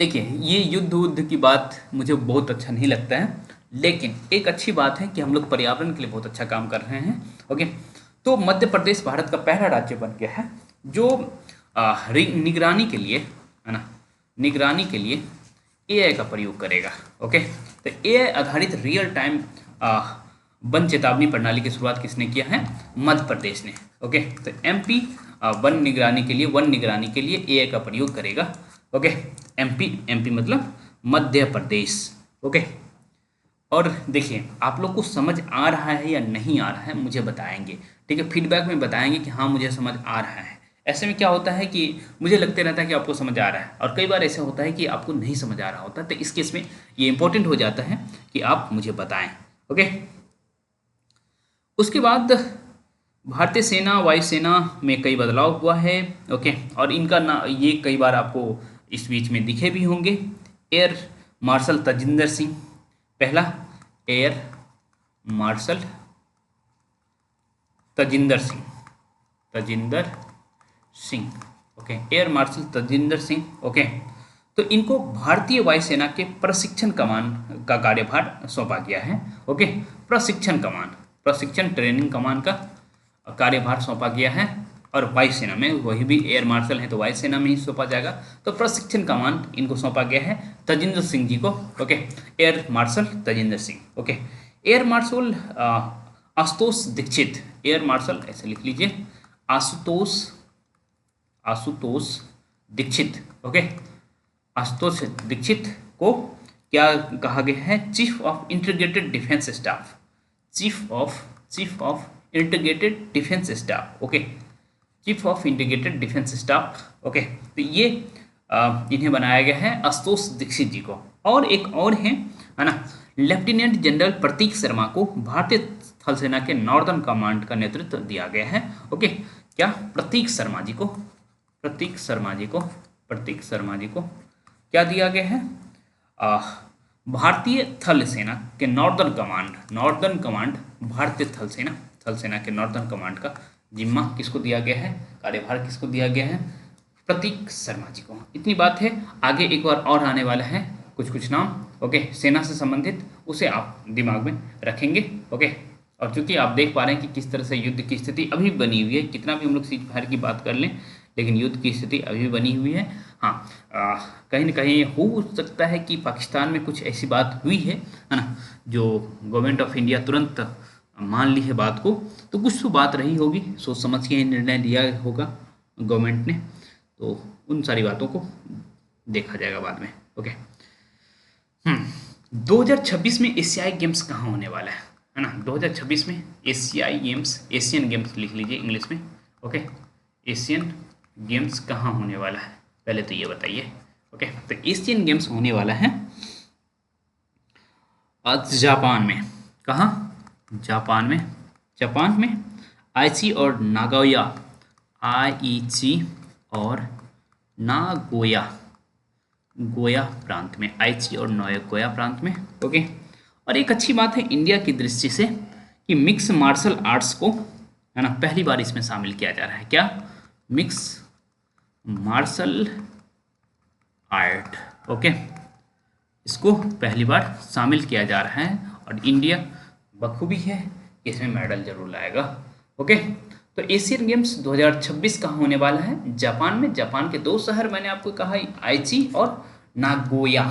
देखिए, ये युद्ध उद्ध की बात मुझे बहुत अच्छा नहीं लगता है, लेकिन एक अच्छी बात है कि हम लोग पर्यावरण के लिए बहुत अच्छा काम कर रहे हैं। ओके, तो मध्य प्रदेश भारत का पहला राज्य बन गया है जो निगरानी के लिए, है ना, निगरानी के लिए एआई का प्रयोग करेगा। ओके, तो एआई आधारित रियल टाइम वन चेतावनी प्रणाली की शुरुआत किसने किया है? मध्य प्रदेश ने। ओके, तो एमपी वन निगरानी के लिए एआई का प्रयोग करेगा। ओके, एमपी, एमपी मतलब मध्य प्रदेश। ओके, और देखिए आप लोग को समझ आ रहा है या नहीं आ रहा है मुझे बताएंगे, ठीक है, फीडबैक में बताएंगे कि हाँ मुझे समझ आ रहा है। ऐसे में क्या होता है कि मुझे लगते रहता है कि आपको समझ आ रहा है, और कई बार ऐसा होता है कि आपको नहीं समझ आ रहा होता, तो इस केस में ये इंपॉर्टेंट हो जाता है कि आप मुझे बताएं। ओके, उसके बाद भारतीय सेना, वायुसेना में कई बदलाव हुआ है। ओके, और इनका ना ये कई बार आपको इस बीच में दिखे भी होंगे। एयर मार्शल तजिंदर सिंह पहला, air marshal Tajinder Singh, Tajinder Singh. Okay, air marshal Tajinder Singh. Okay, तो इनको भारतीय वायुसेना के प्रशिक्षण कमान का कार्यभार सौंपा गया है। ओके, प्रशिक्षण कमान, प्रशिक्षण ट्रेनिंग कमान का कार्यभार सौंपा गया है, और वायुसेना में वही भी एयर मार्शल है तो वायुसेना में ही सौंपा जाएगा। तो प्रशिक्षण कमान इनको सौंपा गया है तजिंदर सिंह जी को। Okay, air marshal Tajinder Singh. Okay, air marshal Ashutosh Dixit, air marshal ऐसे लिख लीजिए, आशुतोष, आशुतोष दीक्षित। ओके, आशुतोष दीक्षित को क्या कहा गया है? Chief of integrated defence staff, chief of integrated defence staff. Okay, chief of integrated defence staff. Okay, तो ये इन्हें बनाया गया है आशुतोष दीक्षित जी को। और एक और है ना, लेफ्टिनेंट जनरल प्रतीक शर्मा को भारतीय थल सेना के नॉर्दर्न कमांड का नेतृत्व दिया गया है। ओके, क्या? प्रतीक शर्मा जी को, प्रतीक शर्मा जी को, प्रतीक शर्मा जी को क्या दिया गया है? भारतीय थल सेना के नॉर्दर्न कमांड, भारतीय थल सेना के नॉर्दर्न कमांड का जिम्मा किसको दिया गया है? कार्यभार किसको दिया गया है? प्रतीक शर्मा जी को। इतनी बात है, आगे एक बार और आने वाला है कुछ कुछ नाम। ओके, सेना से संबंधित, उसे आप दिमाग में रखेंगे। ओके, और चूंकि आप देख पा रहे हैं कि किस तरह से युद्ध की स्थिति अभी बनी हुई है, कितना भी हम लोग सीज फायर की बात कर लें लेकिन युद्ध की स्थिति अभी बनी हुई है। हाँ, कहीं ना कहीं हो सकता है कि पाकिस्तान में कुछ ऐसी बात हुई है ना, जो गवर्नमेंट ऑफ इंडिया तुरंत मान ली है बात को, तो कुछ तो बात रही होगी, सोच समझ के निर्णय लिया होगा गवर्नमेंट ने, तो उन सारी बातों को देखा जाएगा बाद में। ओके, 2026 में एशियाई गेम्स कहाँ होने वाला है ना? 2026 में एशियाई गेम्स, एशियन गेम्स लिख लीजिए इंग्लिश में। ओके, एशियन गेम्स कहाँ होने वाला है, पहले तो ये बताइए। ओके, तो एशियन गेम्स होने वाला है आज जापान में। कहाँ? जापान में, जापान में आईची और नागोया, आईची और नागोया, गोया प्रांत में, आईची और गोया प्रांत में। ओके, और एक अच्छी बात है इंडिया की दृष्टि से कि मिक्स मार्शल आर्ट्स को, है ना, पहली बार इसमें शामिल किया जा रहा है। क्या? Mix martial art. ओके, इसको पहली बार शामिल किया जा रहा है, और इंडिया बखूबी है कि इसमें मेडल जरूर लाएगा। ओके, तो एशियन गेम्स 2026 कहाँ होने वाला है? जापान में। जापान के दो शहर मैंने आपको कहा, आईची और नागोया,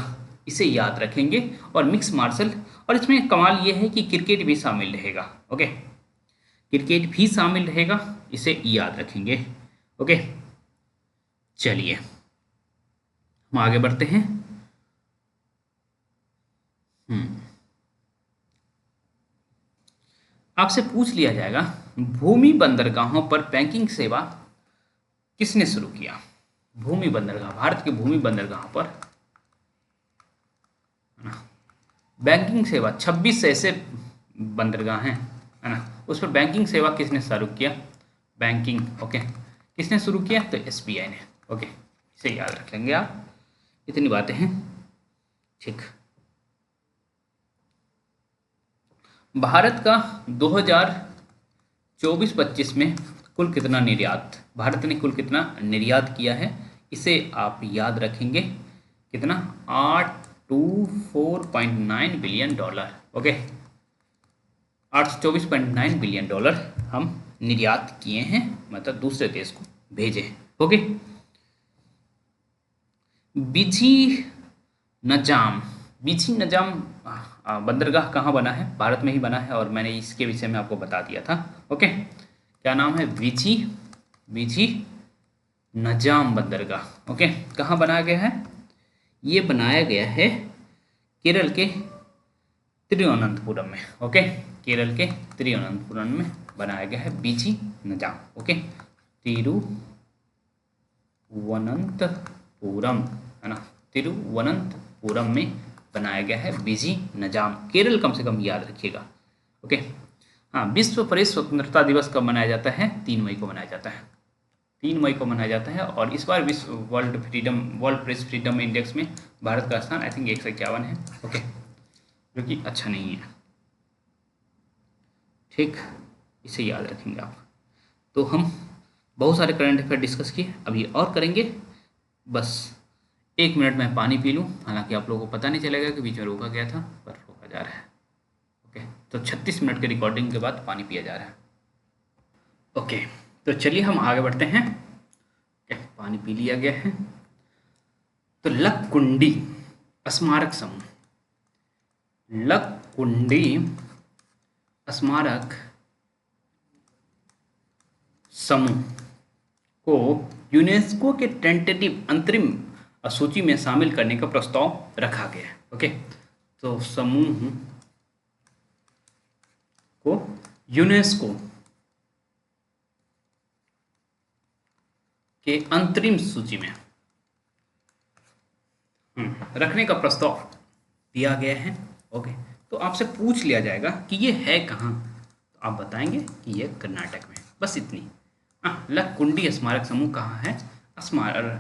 इसे याद रखेंगे। और मिक्स मार्शल, और इसमें कमाल ये है कि क्रिकेट भी शामिल रहेगा। ओके, क्रिकेट भी शामिल रहेगा, इसे याद रखेंगे। ओके, चलिए हम आगे बढ़ते हैं। आपसे पूछ लिया जाएगा, भूमि बंदरगाहों पर बैंकिंग सेवा किसने शुरू किया? भूमि बंदरगाह, भारत के भूमि बंदरगाहों पर बैंकिंग सेवा, 26 ऐसे बंदरगाह हैं, है ना, उस पर बैंकिंग सेवा किसने शुरू किया? बैंकिंग। ओके, किसने शुरू किया? तो एसबीआई ने। ओके, इसे याद रख लेंगे आप, इतनी बातें हैं। ठीक, भारत का 2024-25 में कुल कितना निर्यात, भारत ने कुल कितना निर्यात किया है, इसे आप याद रखेंगे। कितना? 824.9 billion dollar. Okay, 824.9 billion dollar हम निर्यात किए हैं, मतलब दूसरे देश को भेजे हैं। ओके, बिझी नजाम, बिझी नजाम बंदरगाह कहाँ बना है? भारत में ही बना है, और मैंने इसके विषय में आपको बता दिया था। ओके, क्या नाम है? बिझी, बिझी नजाम बंदरगाह। ओके, कहाँ बनाया गया है? ये बनाया गया है केरल के तिरुवनंतपुरम में। ओके, केरल के तिरुवनंतपुरम में बनाया गया है बिझी नजाम। ओके, तिरुवनंतपुरम, है ना, तिरुवनंतपुरम में बनाया गया है बिझी नजाम। केरल कम से कम याद रखिएगा। ओके, हाँ, विश्व प्रेस स्वतंत्रता दिवस कब मनाया जाता है? 3 मई को मनाया जाता है। 3 मई को मनाया जाता है, और इस बार विश्व वर्ल्ड प्रेस फ्रीडम इंडेक्स में भारत का स्थान आई थिंक 151 है। ओके, जो कि अच्छा नहीं है। ठीक, इसे याद रखेंगे आप। तो हम बहुत सारे करंट अफेयर डिस्कस किए, अभी और करेंगे। बस 1 मिनट में पानी पी लूँ, हालांकि आप लोगों को पता नहीं चलेगा कि बीच में रोका गया था, पर रोका जा रहा है। ओके, तो 36 मिनट के रिकॉर्डिंग के बाद पानी पिया जा रहा है। ओके, तो चलिए हम आगे बढ़ते हैं। ओके, पानी पी लिया गया है। तो लक्कुंडी स्मारक समूह, लक्कुंडी स्मारक समूह को यूनेस्को के टेंटेटिव अंतरिम सूची में शामिल करने का प्रस्ताव रखा गया है। ओके, तो समूह को यूनेस्को के अंतरिम सूची में रखने का प्रस्ताव दिया गया है। ओके, तो आपसे पूछ लिया जाएगा कि ये है कहाँ, तो आप बताएंगे कि ये कर्नाटक में, बस इतनी। हाँ, लक्कुंडी स्मारक समूह कहाँ है?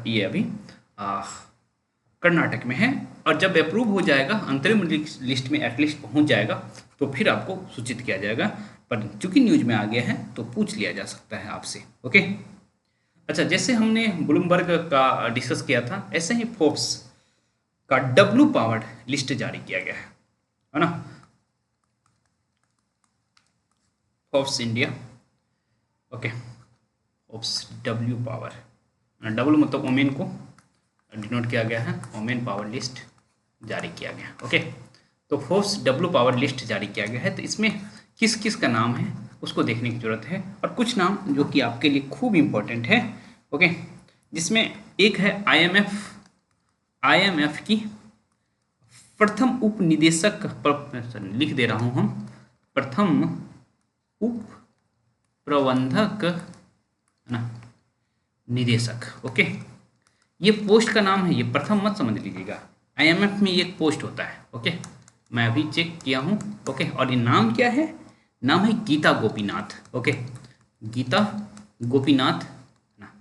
ये अभी कर्नाटक में है, और जब अप्रूव हो जाएगा, अंतरिम लिस्ट में एटलीस्ट पहुंच जाएगा, तो फिर आपको सूचित किया जाएगा। पर चूंकि न्यूज में आ गया है तो पूछ लिया जा सकता है आपसे। ओके, अच्छा, जैसे हमने ब्लूमबर्ग का डिस्कस किया था, ऐसे ही फोर्ब्स का डब्ल्यू पावर्ड लिस्ट जारी किया गया है ना, Forbes India. Okay, Forbes W power, W मतलब वोमेन को डिनोट किया गया है, वोमेन पावर लिस्ट जारी किया गया। ओके, तो फोर्ब्स डब्ल्यू पावर लिस्ट जारी किया गया है, तो इसमें किस किस का नाम है उसको देखने की जरूरत है, और कुछ नाम जो कि आपके लिए खूब इंपॉर्टेंट है। ओके, जिसमें एक है आईएमएफ की प्रथम उप निदेशक, लिख दे रहा हूं हम, प्रथम उप प्रबंधक, है ना, निदेशक। ओके, ये पोस्ट का नाम है, ये प्रथम मत समझ लीजिएगा, आईएमएफ में ये एक पोस्ट होता है। ओके, मैं अभी चेक किया हूँ। ओके, और ये नाम क्या है? नाम है गीता गोपीनाथ। ओके, गीता गोपीनाथ ना,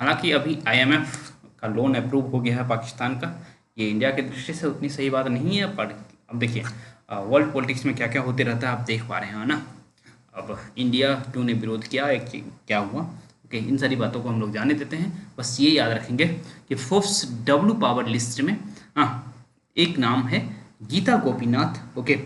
हालांकि अभी आईएमएफ का लोन अप्रूव हो गया है पाकिस्तान का, ये इंडिया की दृष्टि से उतनी सही बात नहीं है, पर अब देखिए वर्ल्ड पॉलिटिक्स में क्या क्या होते रहता है आप देख पा रहे हैं ना। अब इंडिया क्यों ने विरोध किया, क्या हुआ, ओके, इन सारी बातों को हम लोग जाने देते हैं। बस ये याद रखेंगे कि फोर्ब्स डब्ल्यू पावर लिस्ट में हाँ एक नाम है गीता गोपीनाथ। ओके,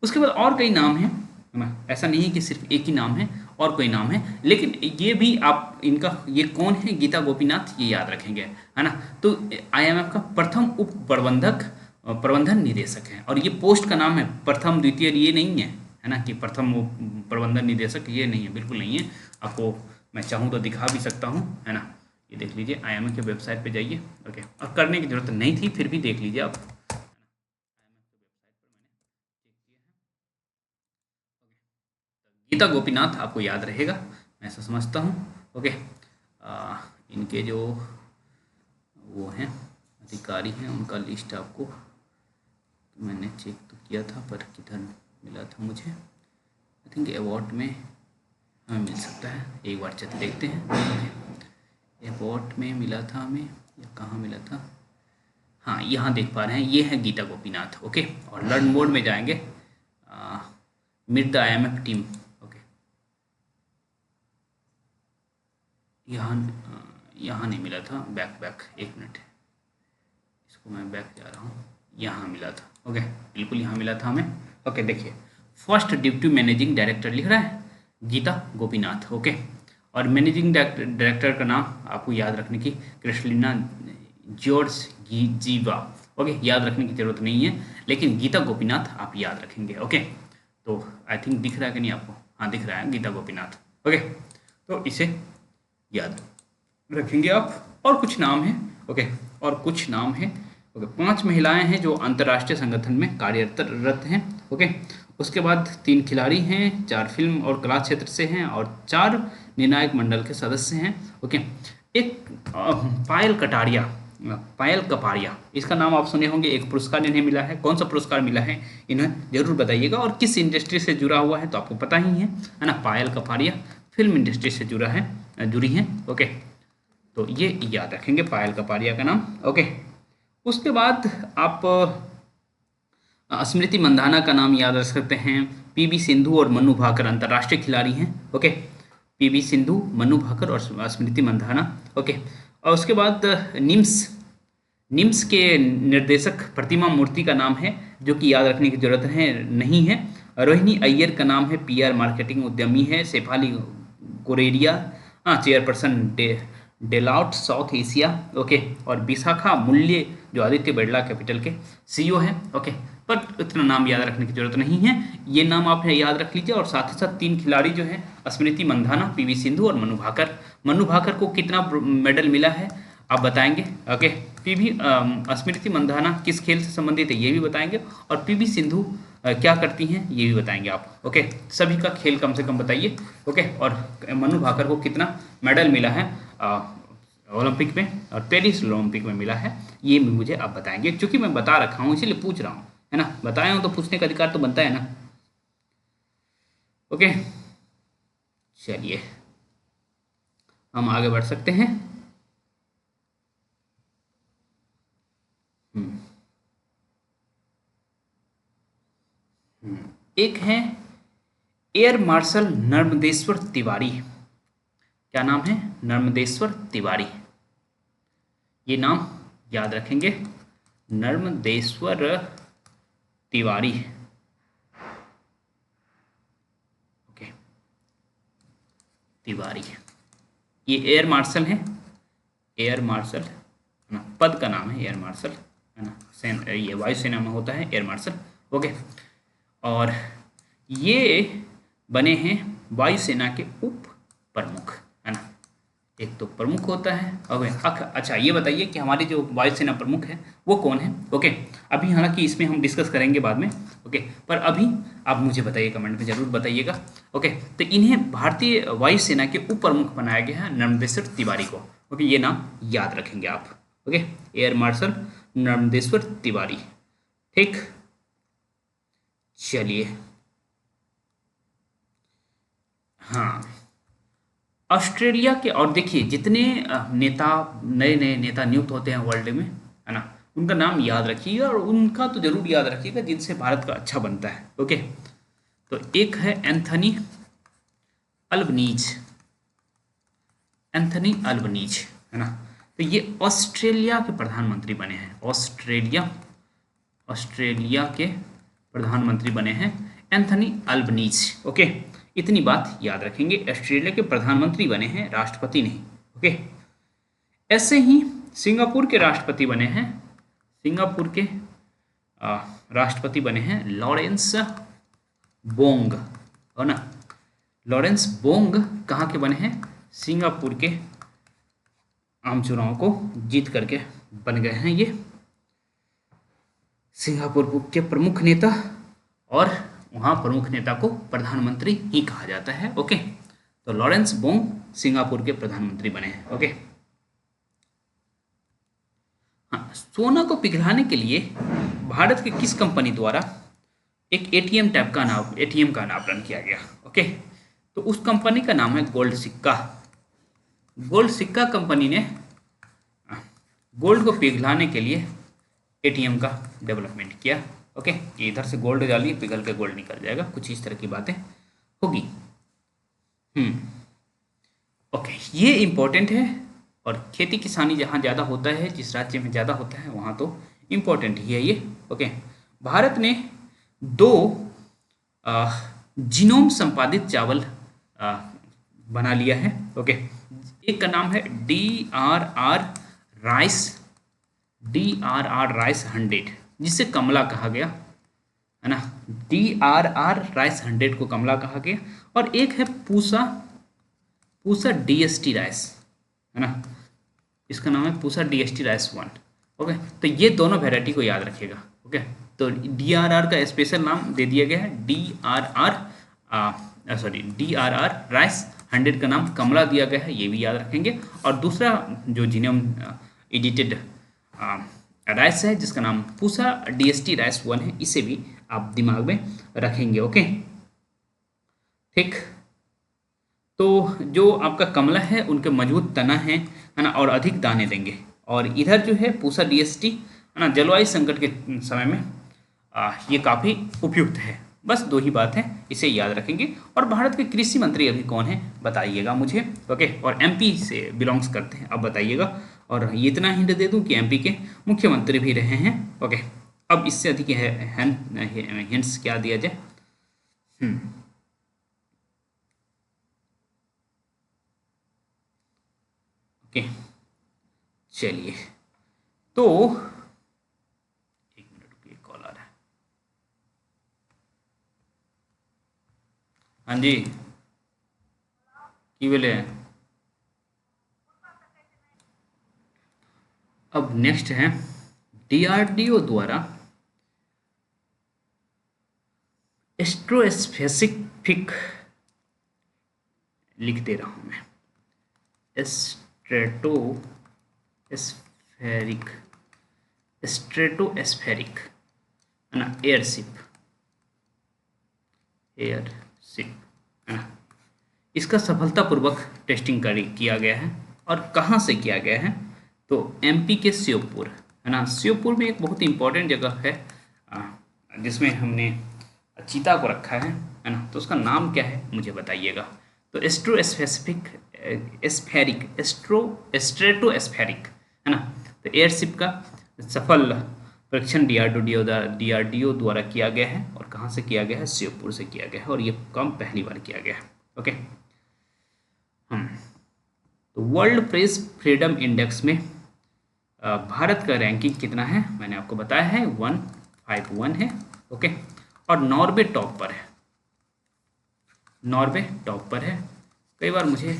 उसके बाद और कई नाम हैं, है ना, ऐसा नहीं है कि सिर्फ एक ही नाम है, और कोई नाम है, लेकिन ये भी आप इनका, ये कौन है गीता गोपीनाथ, ये याद रखेंगे, है ना। तो आईएमएफ का प्रथम उप प्रबंधक प्रबंधन निदेशक है, और ये पोस्ट का नाम है प्रथम द्वितीय, ये नहीं है ना, कि प्रथम प्रबंधन निदेशक, ये नहीं है, बिल्कुल नहीं है। आपको मैं चाहूँ तो दिखा भी सकता हूँ, है ना, ये देख लीजिए, आईएमएफ के वेबसाइट पे जाइए। ओके, और करने की जरूरत नहीं थी, फिर भी देख लीजिए आप, गीता गोपीनाथ आपको याद रहेगा, मैं ऐसा समझता हूँ। ओके, इनके जो वो हैं अधिकारी हैं, उनका लिस्ट आपको मैंने चेक तो किया था, पर किधर मिला था मुझे, आई थिंक अवार्ड में हमें मिल सकता है, एक बार चेक देखते हैं। अवार्ड में मिला था हमें, या कहाँ मिला था? हाँ, यहाँ देख पा रहे हैं, ये है गीता गोपीनाथ। ओके, और लर्न मोड में जाएंगे, meet the IMF team. Okay, यहाँ यहाँ नहीं मिला था, बैक बैक, एक मिनट, इसको मैं बैक जा रहा हूँ, यहाँ मिला था। ओके, बिल्कुल यहाँ मिला था हमें। ओके, देखिए, फर्स्ट डिप्टी मैनेजिंग डायरेक्टर लिख रहा है गीता गोपीनाथ। ओके, और मैनेजिंग डायरेक्टर का नाम आपको याद रखने की, क्रिस्टलिना जॉर्ज जीवा। ओके, याद रखने की जरूरत नहीं है, लेकिन गीता गोपीनाथ आप याद रखेंगे। ओके, तो आई थिंक दिख रहा है कि नहीं आपको? हाँ, दिख रहा है, गीता गोपीनाथ। ओके, तो इसे याद रखेंगे आप। और कुछ नाम है। ओके, और कुछ नाम है। ओके, 5 महिलाएं हैं जो अंतर्राष्ट्रीय संगठन में कार्यरत हैं। ओके, उसके बाद 3 खिलाड़ी हैं, 4 फिल्म और कला क्षेत्र से हैं और 4 निर्णायक मंडल के सदस्य हैं। ओके, एक पायल कटारिया, पायल कपाड़िया, इसका नाम आप सुने होंगे, एक पुरस्कार इन्हें मिला है। कौन सा पुरस्कार मिला है इन्हें जरूर बताइएगा, और किस इंडस्ट्री से जुड़ा हुआ है तो आपको पता ही है ना। पायल कपाड़िया फिल्म इंडस्ट्री से जुड़ी हैं। ओके, तो ये याद रखेंगे पायल कपाड़िया का नाम। ओके, उसके बाद आप स्मृति मंधाना का नाम याद रख सकते हैं। PV सिंधु और मनु भाकर अंतर्राष्ट्रीय खिलाड़ी हैं। ओके, PV सिंधु, मनु भाकर और स्मृति मंधाना। ओके, और उसके बाद निम्स के निर्देशक प्रतिमा मूर्ति का नाम है, जो कि याद रखने की जरूरत है नहीं है। रोहिणी अय्यर का नाम है, PR मार्केटिंग उद्यमी है। Shefali Goradia chairperson Deloitte South Asia. Okay, और विशाखा मूल्य जो आदित्य बिरला कैपिटल के CEO हैं। ओके, पर इतना नाम याद रखने की जरूरत नहीं है, ये नाम आप याद रख लीजिए। और साथ ही साथ 3 खिलाड़ी जो हैं, स्मृति मंधाना, PV सिंधु और मनु भाकर। मनु भाकर को कितना मेडल मिला है आप बताएंगे। ओके, स्मृति मंधाना किस खेल से संबंधित है ये भी बताएंगे, और PV सिंधु क्या करती हैं ये भी बताएंगे आप। ओके, सभी का खेल कम से कम बताइए। ओके, और मनु भाकर को कितना मेडल मिला है ओलंपिक में, और पेरिस ओलंपिक में मिला है, ये भी मुझे आप बताएंगे। क्योंकि मैं बता रखा हूँ इसीलिए पूछ रहा हूँ, है ना। बताया हूँ तो पूछने का अधिकार तो बनता है ना। ओके, चलिए हम आगे बढ़ सकते हैं। एक है एयर मार्शल नर्मदेश्वर तिवारी। क्या नाम है? नर्मदेश्वर तिवारी। ये नाम याद रखेंगे, नर्मदेश्वर तिवारी। ओके, तिवारी, ये एयर मार्शल है। एयर मार्शल है ना, पद का नाम है एयर मार्शल, है ना। ये वायुसेना में होता है एयर मार्शल। ओके, और ये बने हैं वायुसेना के उप प्रमुख, है ना। एक तो प्रमुख होता है। ओके, अच्छा ये बताइए कि हमारी जो वायुसेना प्रमुख है वो कौन है। ओके, अभी हालांकि इसमें हम डिस्कस करेंगे बाद में। ओके, पर अभी आप मुझे बताइए, कमेंट में जरूर बताइएगा। ओके, तो इन्हें भारतीय वायुसेना के उप प्रमुख बनाया गया है, नर्मदेश्वर तिवारी को। ओके, ये नाम याद रखेंगे आप। Okay, air martial Narmadeshwar Tiwari. ठीक, चलिए, हाँ, ऑस्ट्रेलिया के, और देखिए जितने नेता, नए नए नेता नियुक्त होते हैं वर्ल्ड में, है ना, उनका नाम याद रखिएगा, और उनका तो जरूर याद रखिएगा जिनसे भारत का अच्छा बनता है। ओके, तो एक है एंथनी अल्बनीज। एंथनी अल्बनीज, है ना। तो ये ऑस्ट्रेलिया के प्रधानमंत्री बने हैं। ऑस्ट्रेलिया के प्रधानमंत्री बने हैं एंथनी अल्बनीज। ओके, इतनी बात याद रखेंगे, ऑस्ट्रेलिया के प्रधानमंत्री बने हैं, राष्ट्रपति नहीं। ओके, ऐसे ही सिंगापुर के राष्ट्रपति बने हैं, सिंगापुर के राष्ट्रपति बने हैं लॉरेंस बोंग, है ना। लॉरेंस बोंग कहाँ के बने हैं? सिंगापुर के आम चुनाव को जीत करके बन गए हैं ये सिंगापुर के प्रमुख नेता, और वहाँ प्रमुख नेता को प्रधानमंत्री ही कहा जाता है। ओके, तो लॉरेंस बोंग सिंगापुर के प्रधानमंत्री बने हैं। ओके, हाँ, सोना को पिघलाने के लिए भारत की किस कंपनी द्वारा एक ATM का अनावरण किया गया? ओके, तो उस कंपनी का नाम है गोल्ड सिक्का। गोल्ड सिक्का कंपनी ने गोल्ड को पिघलाने के लिए ATM का डेवलपमेंट किया। ओके, ये इधर से गोल्ड डालिए, पिघल के गोल्ड निकल जाएगा, कुछ इस तरह की बातें होगी। हम्म ओके, ये इम्पोर्टेंट है। और खेती किसानी जहाँ ज़्यादा होता है, जिस राज्य में ज़्यादा होता है, वहाँ तो इम्पोर्टेंट ही है ये। ओके, भारत ने दो आ, जीनोम संपादित चावल आ, बना लिया है। ओके, एक का नाम है राइस DRR राइस 100, जिसे कमला कहा गया, है ना। DRR राइस 100 को कमला कहा गया। और एक है पूसा पूसा DST राइस, है ना। इसका नाम है पूसा DST राइस 1। ओके, तो ये दोनों वेराइटी को याद रखिएगा। ओके, तो DRR का स्पेशल नाम दे दिया गया है, DRR राइस 100 का नाम कमला दिया गया है, ये भी याद रखेंगे। और दूसरा जो जीनोम एडिटेड राइस है, जिसका नाम पूसा DST राइस 1 है, इसे भी आप दिमाग में रखेंगे। ओके, ठीक। तो जो आपका कमला है, उनके मजबूत तना है ना, और अधिक दाने देंगे। और इधर जो है पूसा DST, है ना, जलवायु संकट के समय में ये काफ़ी उपयुक्त है। बस दो ही बात है, इसे याद रखेंगे। और भारत के कृषि मंत्री अभी कौन है बताइएगा मुझे। ओके, और MP से बिलोंग्स करते हैं, अब बताइएगा। और ये इतना हिंट दे दूं कि MP के मुख्यमंत्री भी रहे हैं। ओके, अब इससे अधिक हिंट्स क्या दिया जाए। हम्म ओके, चलिए। तो एक मिनट रुकिए, कॉल आ रहा है। हाँ जी, की बोले। अब नेक्स्ट है, DRDO द्वारा एस्ट्रोस्पेसिफिक, लिख दे रहा हूँ मैं, एस्ट्रेटो एस्फेरिक स्ट्रेटोस्फेरिक, है ना, एयरशिप, है ना। इसका सफलतापूर्वक टेस्टिंग किया गया है। और कहाँ से किया गया है, तो MP के श्योपुर, है ना। श्योपुर में एक बहुत इंपॉर्टेंट जगह है, आ, जिसमें हमने चीता को रखा है ना। तो उसका नाम क्या है मुझे बताइएगा। तो एस्ट्रोस्पेसिफिक एस्फेरिक स्ट्रेटोस्फेरिक, है ना। तो एयरशिप का सफल परीक्षण DRDO द्वारा किया गया है। और कहाँ से किया गया है, श्योपुर से किया गया है। और ये काम पहली बार किया गया है। ओके, हम तो वर्ल्ड प्रेस फ्रीडम इंडेक्स में भारत का रैंकिंग कितना है, मैंने आपको बताया है 151 है। ओके, और नॉर्वे टॉप पर है, नॉर्वे टॉप पर है। कई बार मुझे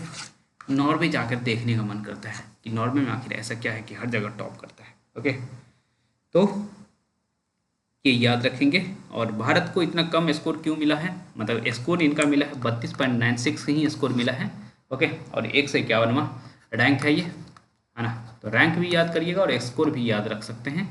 नॉर्वे जाकर देखने का मन करता है कि नॉर्वे में आखिर ऐसा क्या है कि हर जगह टॉप करता है। ओके, तो ये याद रखेंगे। और भारत को इतना कम स्कोर क्यों मिला है, मतलब स्कोर इनका मिला है 32.96 ही स्कोर मिला है। ओके, और 151वां रैंक है ये, है ना। तो रैंक भी याद करिएगा और स्कोर भी याद रख सकते हैं,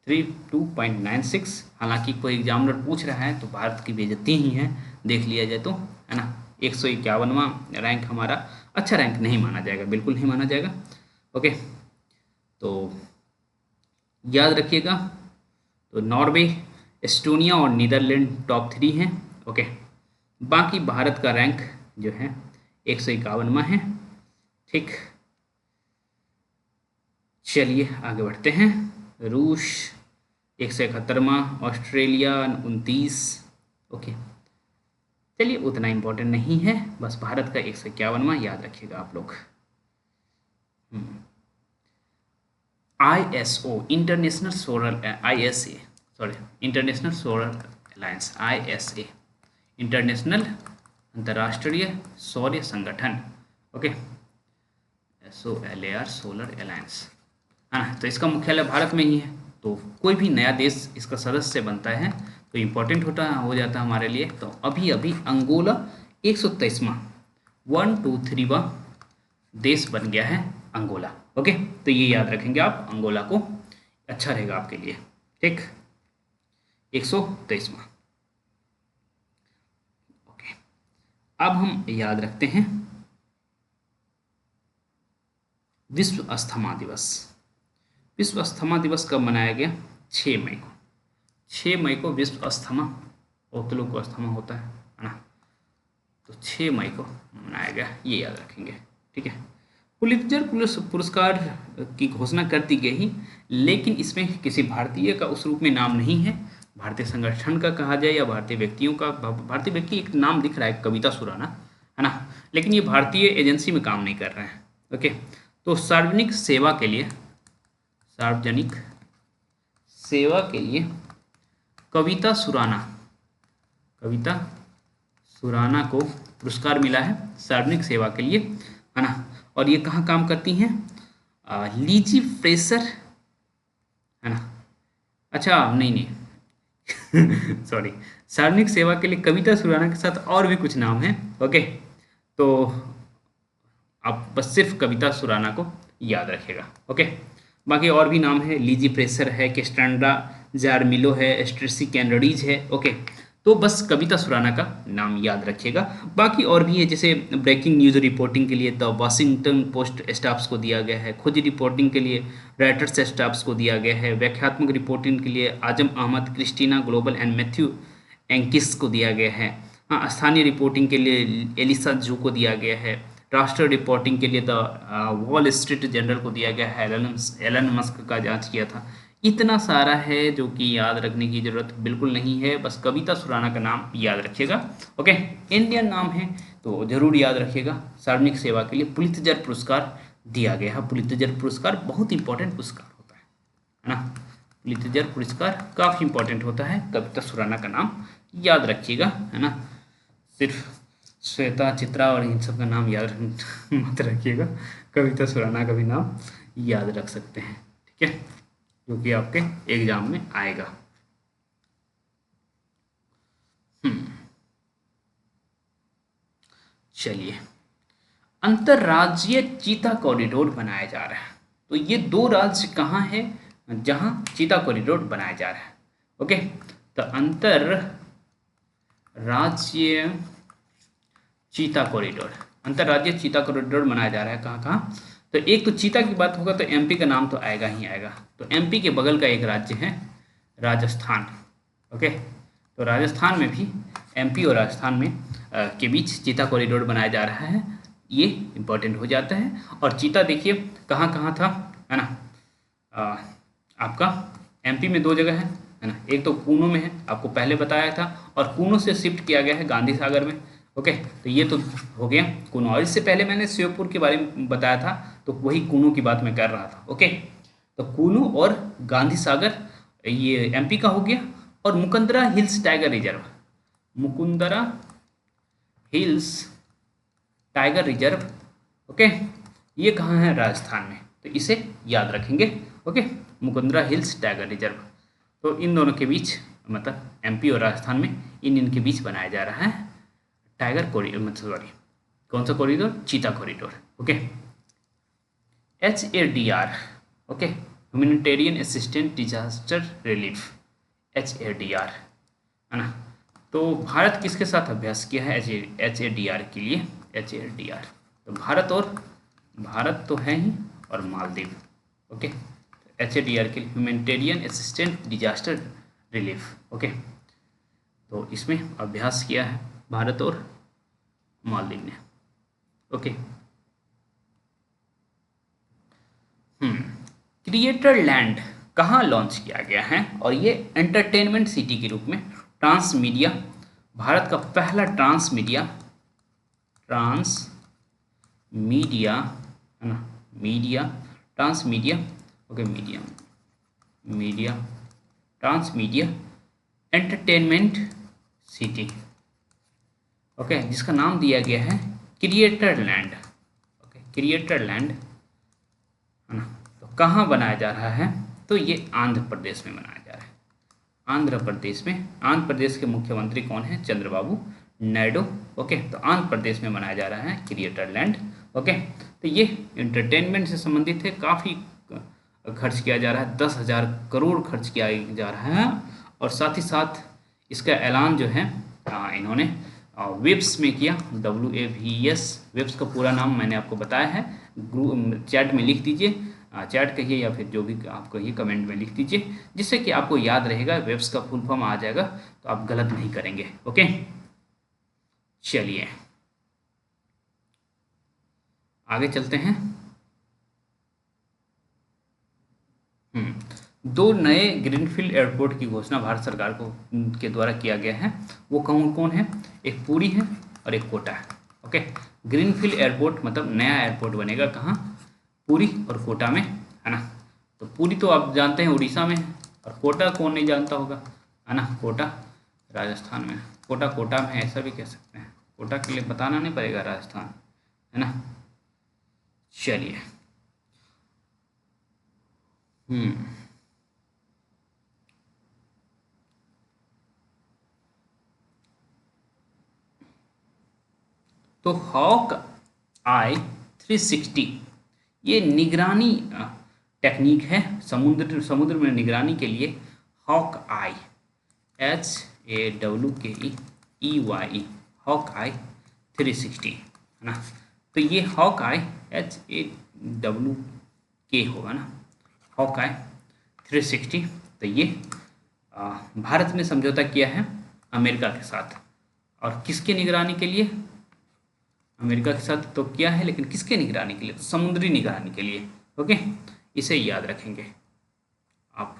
32.96। हालांकि कोई एग्जामिनर पूछ रहा है तो भारत की बेइज्जती ही है, देख लिया जाए तो, है ना। 151वां रैंक हमारा अच्छा रैंक नहीं माना जाएगा, बिल्कुल नहीं माना जाएगा। ओके, तो याद रखिएगा। तो नॉर्वे, एस्टोनिया और नीदरलैंड टॉप 3 हैं। ओके, बाकी भारत का रैंक जो है 151वां है। ठीक, चलिए आगे बढ़ते हैं। रूस 171वां, ऑस्ट्रेलिया 29। ओके, चलिए उतना इम्पोर्टेंट नहीं है, बस भारत का 151वां याद रखिएगा आप लोग। ISO international solar ISA sorry international solar alliance ISA, international अंतर्राष्ट्रीय सौर संगठन। ओके, SOLAR सोलर अलायंस, है ना। तो इसका मुख्यालय भारत में ही है। तो कोई भी नया देश इसका सदस्य बनता है तो इम्पोर्टेंट हो जाता है हमारे लिए। तो अभी अभी अंगोला 123वां 123वां देश बन गया है अंगोला। ओके, तो ये याद रखेंगे आप अंगोला को, अच्छा रहेगा आपके लिए। ठीक, 123वां। ओके, अब हम याद रखते हैं विश्व अस्थमा दिवस। विश्व अस्थमा दिवस कब मनाया गया, 6 मई को। 6 मई को विश्व अस्थमा ओतलो को अस्थमा होता है ना। तो 6 मई को मनाया गया, ये याद रखेंगे। ठीक है। पुलित्जर पुरस्कार की घोषणा कर दी गई, लेकिन इसमें किसी भारतीय का उस रूप में नाम नहीं है। भारतीय संगठन का कहा जाए या भारतीय व्यक्तियों का, भारतीय व्यक्ति एक नाम दिख रहा है कविता सुराना, है ना, लेकिन ये भारतीय एजेंसी में काम नहीं कर रहे हैं। ओके। तो सार्वजनिक सेवा के लिए, सार्वजनिक सेवा के लिए कविता सुराना, कविता सुराना को पुरस्कार मिला है सार्वजनिक सेवा के लिए, है ना। और ये कहाँ काम करती हैं? लीजी फ्रेशर, है ना। अच्छा नहीं नहीं सॉरी, सार्वजनिक सेवा के लिए कविता सुराना के साथ और भी कुछ नाम हैं। ओके। तो आप बस सिर्फ कविता सुराना को याद रखिएगा। ओके। बाकी और भी नाम है, लीजी फ्रेशर है, केस्ट्रांडा जारमिलो है, स्ट्रेसी कैनडीज है। ओके। तो बस कविता सुराना का नाम याद रखिएगा। बाकी और भी है, जैसे ब्रेकिंग न्यूज़ रिपोर्टिंग के लिए द वाशिंगटन पोस्ट स्टाफ्स को दिया गया है, खोजी रिपोर्टिंग के लिए राइटर्स स्टाफ्स को दिया गया है, व्याख्यात्मक रिपोर्टिंग के लिए Azam Ahmed, Christina Global and Matthew एंकिस को दिया गया है। हाँ, स्थानीय रिपोर्टिंग के लिए एलिसा जू को दिया गया है, राष्ट्रीय रिपोर्टिंग के लिए द वॉल स्ट्रीट जर्नल को दिया गया है, एलन मस्क का जांच किया था। इतना सारा है जो कि याद रखने की ज़रूरत बिल्कुल नहीं है, बस कविता सुराना का नाम याद रखिएगा। ओके। इंडियन नाम है तो जरूर याद रखिएगा। सार्वजनिक सेवा के लिए पुलित्जर पुरस्कार दिया गया है। पुलित्जर पुरस्कार बहुत इंपॉर्टेंट पुरस्कार होता है ना। पुलित्जर पुरस्कार काफ़ी इंपॉर्टेंट होता है, कविता सुराना का नाम याद रखिएगा, है ना। सिर्फ श्वेता चित्रा और इन सब का नाम याद मत रखिएगा, कविता सुराना का भी नाम याद रख सकते हैं। ठीक है, जो कि आपके एग्जाम में आएगा। चलिए, अंतर्राज्यीय चीता कॉरिडोर बनाया जा रहा है। तो ये 2 राज्य कहाँ है जहाँ चीता कॉरिडोर बनाया जा रहा है? ओके। तो अंतर्राज्यीय चीता कॉरिडोर, अंतर्राज्यीय चीता कॉरिडोर बनाया जा रहा है कहाँ कहाँ? तो एक तो चीता की बात होगा तो एमपी का नाम तो आएगा ही आएगा। तो एमपी के बगल का एक राज्य है राजस्थान। ओके। तो राजस्थान में भी, एमपी और राजस्थान में के बीच चीता कॉरिडोर बनाया जा रहा है, ये इम्पोर्टेंट हो जाता है। और चीता देखिए कहाँ कहाँ था, है ना। आपका एमपी में 2 जगह है ना। एक तो कूनो में है, आपको पहले बताया था, और कूनो से शिफ्ट किया गया है गांधी सागर में। ओके। तो ये तो हो गया कूनो, और इससे पहले मैंने श्योपुर के बारे में बताया था, तो वही कूनो की बात मैं कर रहा था। ओके। तो कूनो और गांधी सागर ये एमपी का हो गया। और Mukundra hills tiger reserve, Mukundra hills tiger reserve, okay, ये कहाँ है? राजस्थान में। तो इसे याद रखेंगे। Okay. Mukundra hills tiger reserve, तो इन दोनों के बीच, मतलब एमपी और राजस्थान में इनके बीच बनाया जा रहा है टाइगर कॉरिडोर, मतलब सॉरी कौन सा कॉरिडोर? चीता corridor. Okay. HADR, okay, humanitarian assistant disaster relief, HADR, है ना। तो भारत किसके साथ अभ्यास किया है HADR के लिए? HADR तो भारत तो है ही, और मालदीव। ओके। HADR के लिए humanitarian assistant disaster relief. Okay. तो इसमें अभ्यास किया है भारत और मालदीव ने। ओके। क्रिएटर लैंड कहाँ लॉन्च किया गया है? और ये एंटरटेनमेंट सिटी के रूप में ट्रांसमीडिया, भारत का पहला ट्रांसमीडिया, है ना, media, transmedia, okay, media transmedia entertainment city, okay, जिसका नाम दिया गया है creator land. Okay, creator land, है ना। तो कहाँ बनाया जा रहा है? तो ये आंध्र प्रदेश में बनाया जा रहा है। आंध्र प्रदेश में, आंध्र प्रदेश के मुख्यमंत्री कौन है? चंद्रबाबू नायडू। ओके। तो आंध्र प्रदेश में बनाया जा रहा है क्रिएटर लैंड। ओके। तो ये एंटरटेनमेंट से संबंधित है, काफ़ी खर्च किया जा रहा है, 10,000 करोड़ खर्च किया जा रहा है। और साथ ही साथ इसका ऐलान जो है इन्होंने वेब्स में किया, WAVES, वेब्स का पूरा नाम मैंने आपको बताया है, ग्रुप चैट में लिख दीजिए, चैट कहिए या फिर जो भी आप कहिए कमेंट में लिख दीजिए, जिससे कि आपको याद रहेगा। वेब्स का फुल फॉर्म आ जाएगा तो आप गलत नहीं करेंगे। ओके, चलिए आगे चलते हैं। दो नए ग्रीनफील्ड एयरपोर्ट की घोषणा भारत सरकार को के द्वारा किया गया है। वो कौन कौन है? एक पुरी है और एक कोटा है। ओके, ग्रीनफील्ड एयरपोर्ट मतलब नया एयरपोर्ट बनेगा कहाँ? पुरी और कोटा में, है ना। तो पुरी तो आप जानते हैं उड़ीसा में है, और कोटा कौन नहीं जानता होगा, है ना। कोटा राजस्थान में, कोटा कोटा में है, ऐसा भी कह सकते हैं। कोटा के लिए बताना नहीं पड़ेगा, राजस्थान, है ना। चलिए। हम्म तो हॉक आई 360 ये निगरानी टेक्निक है, समुद्र समुद्र में निगरानी के लिए। हॉक आई, HAWKEEY, हॉक आई 360, है ना। तो ये हॉक आई HAWK होगा ना, हॉक आई 360। तो ये भारत ने समझौता किया है अमेरिका के साथ, और किसके निगरानी के लिए? अमेरिका के साथ तो किया है, लेकिन किसके निगरानी के लिए? तो समुद्री निगरानी के लिए। ओके, इसे याद रखेंगे आप।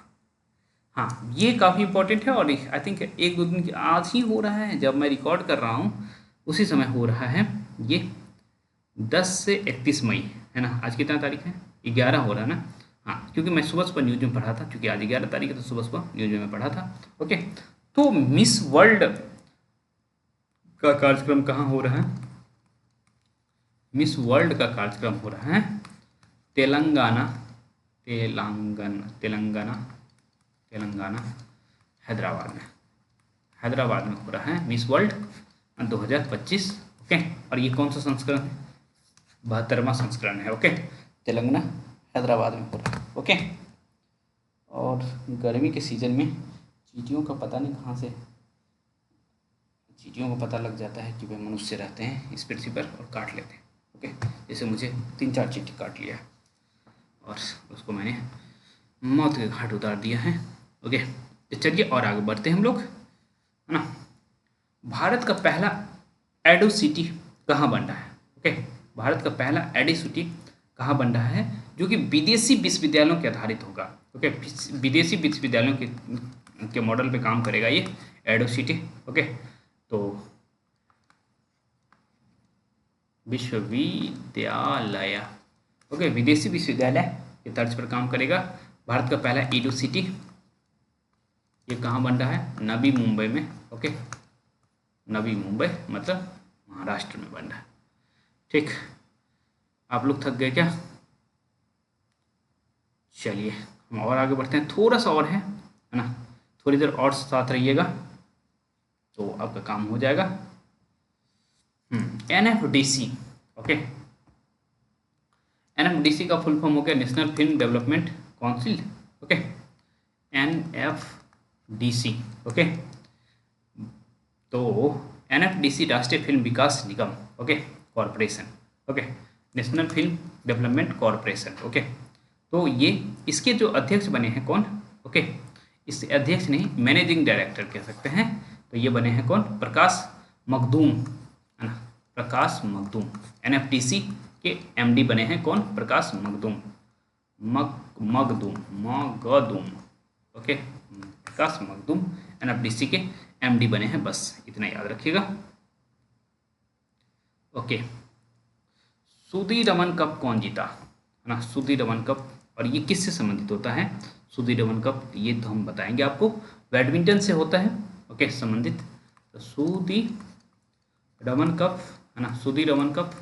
हाँ, ये काफ़ी इंपॉर्टेंट है, और आई थिंक एक दो दिन आज ही हो रहा है, जब मैं रिकॉर्ड कर रहा हूँ उसी समय हो रहा है ये। 10 से 31 मई, है ना। आज कितना तारीख है? 11 हो रहा है ना। हाँ, क्योंकि मैं सुबह सुबह न्यूज में पढ़ा था, क्योंकि आज 11 तारीख है, तो सुबह सुबह न्यूज में मैं पढ़ा था। ओके, तो मिस वर्ल्ड का कार्यक्रम कहाँ हो रहा है? मिस वर्ल्ड का कार्यक्रम हो रहा है तेलंगाना, तेलंगाना, तेलंगाना, हैदराबाद में। हैदराबाद में हो रहा है मिस वर्ल्ड 2025। ओके, और ये कौन सा संस्करण है? 72वां संस्करण है। ओके, तेलंगाना हैदराबाद में हो रहा है। ओके, और गर्मी के सीजन में चींटियों का पता नहीं कहाँ से, चींटियों को पता लग जाता है कि वे मनुष्य रहते हैं इस पृथ्वी पर, और काट लेते हैं। ओके, जैसे मुझे 3-4 चींटी काट लिया और उसको मैंने मौत के घाट उतार दिया है। ओके, तो चलिए और आगे बढ़ते हैं हम लोग, है ना। भारत का पहला एडो सिटी कहाँ बन रहा है? ओके, भारत का पहला एडो सिटी कहाँ बन रहा है, जो कि विदेशी विश्वविद्यालयों के आधारित होगा। ओके, विदेशी विश्वविद्यालयों के मॉडल पे काम करेगा ये एडो सिटी। ओके, तो विश्वविद्यालय, ओके, विदेशी विश्वविद्यालय के तर्ज पर काम करेगा। भारत का पहला एडो सिटी ये कहाँ बन रहा है? नवी मुंबई में। ओके, नवी मुंबई मतलब महाराष्ट्र में बन रहा है। ठीक, आप लोग थक गए क्या? चलिए हम और आगे बढ़ते हैं, थोड़ा सा और है ना। थोड़ी देर और साथ रहिएगा तो आपका काम हो जाएगा। NFDC। ओके, NFDC का फुल फॉर्म हो गया national film development council. Okay, NFDC। Okay, तो NFDC राष्ट्रीय फिल्म विकास निगम, okay, corporation. Okay, national film development corporation. Okay, तो ये इसके जो अध्यक्ष बने हैं कौन? ओके, इस अध्यक्ष नहीं, मैनेजिंग डायरेक्टर कह सकते हैं। तो ये बने हैं कौन? प्रकाश मखदूम, है ना, प्रकाश मखदूम। NFDC के MD बने हैं कौन? प्रकाश मखदूम, मगदूम, मगदूम। ओके, प्रकाश मखदूम NFDC के MD बने हैं, बस इतना याद रखिएगा। ओके, सुधीर रमन कप कौन जीता, है ना, सुधीर रमन कप, और ये किससे संबंधित होता है? सुधीर रमन कप, ये तो हम बताएंगे आपको, बैडमिंटन से होता है। ओके, संबंधित। तो सुधीर रमन कप, है ना, सुधीर रमन कप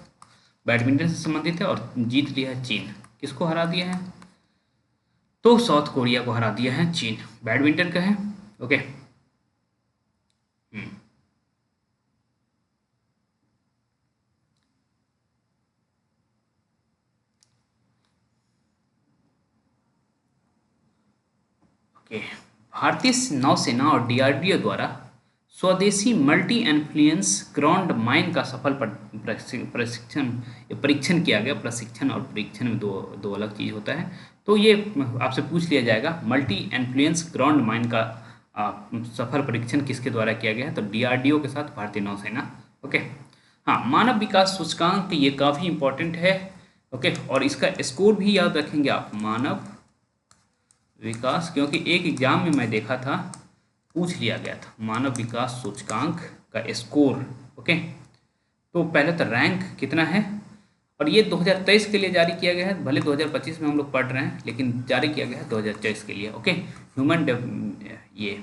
बैडमिंटन से संबंधित है, और जीत लिया है चीन। किसको हरा दिया है? तो साउथ कोरिया को हरा दिया है चीन, बैडमिंटन का है। ओके, ओके, भारतीय नौसेना और DRDO द्वारा स्वदेशी मल्टी इन्फ्लुएंस ग्राउंड माइन का सफल प्रशिक्षण परीक्षण किया गया। प्रशिक्षण और परीक्षण में दो दो अलग चीज़ होता है। तो ये आपसे पूछ लिया जाएगा, मल्टी इन्फ्लुएंस ग्राउंड माइन का सफल परीक्षण किसके द्वारा किया गया है? तो डीआरडीओ के साथ भारतीय नौसेना। ओके। हाँ, मानव विकास सूचकांक ये काफ़ी इंपॉर्टेंट है। ओके, और इसका स्कोर भी याद रखेंगे आप, मानव विकास, क्योंकि एक एग्जाम में मैं देखा था, पूछ लिया गया था मानव विकास सूचकांक का स्कोर। ओके, तो पहले तो रैंक कितना है, और ये 2023 के लिए जारी किया गया है। भले 2025 में हम लोग पढ़ रहे हैं, लेकिन जारी किया गया है 2023 के लिए। ओके, ये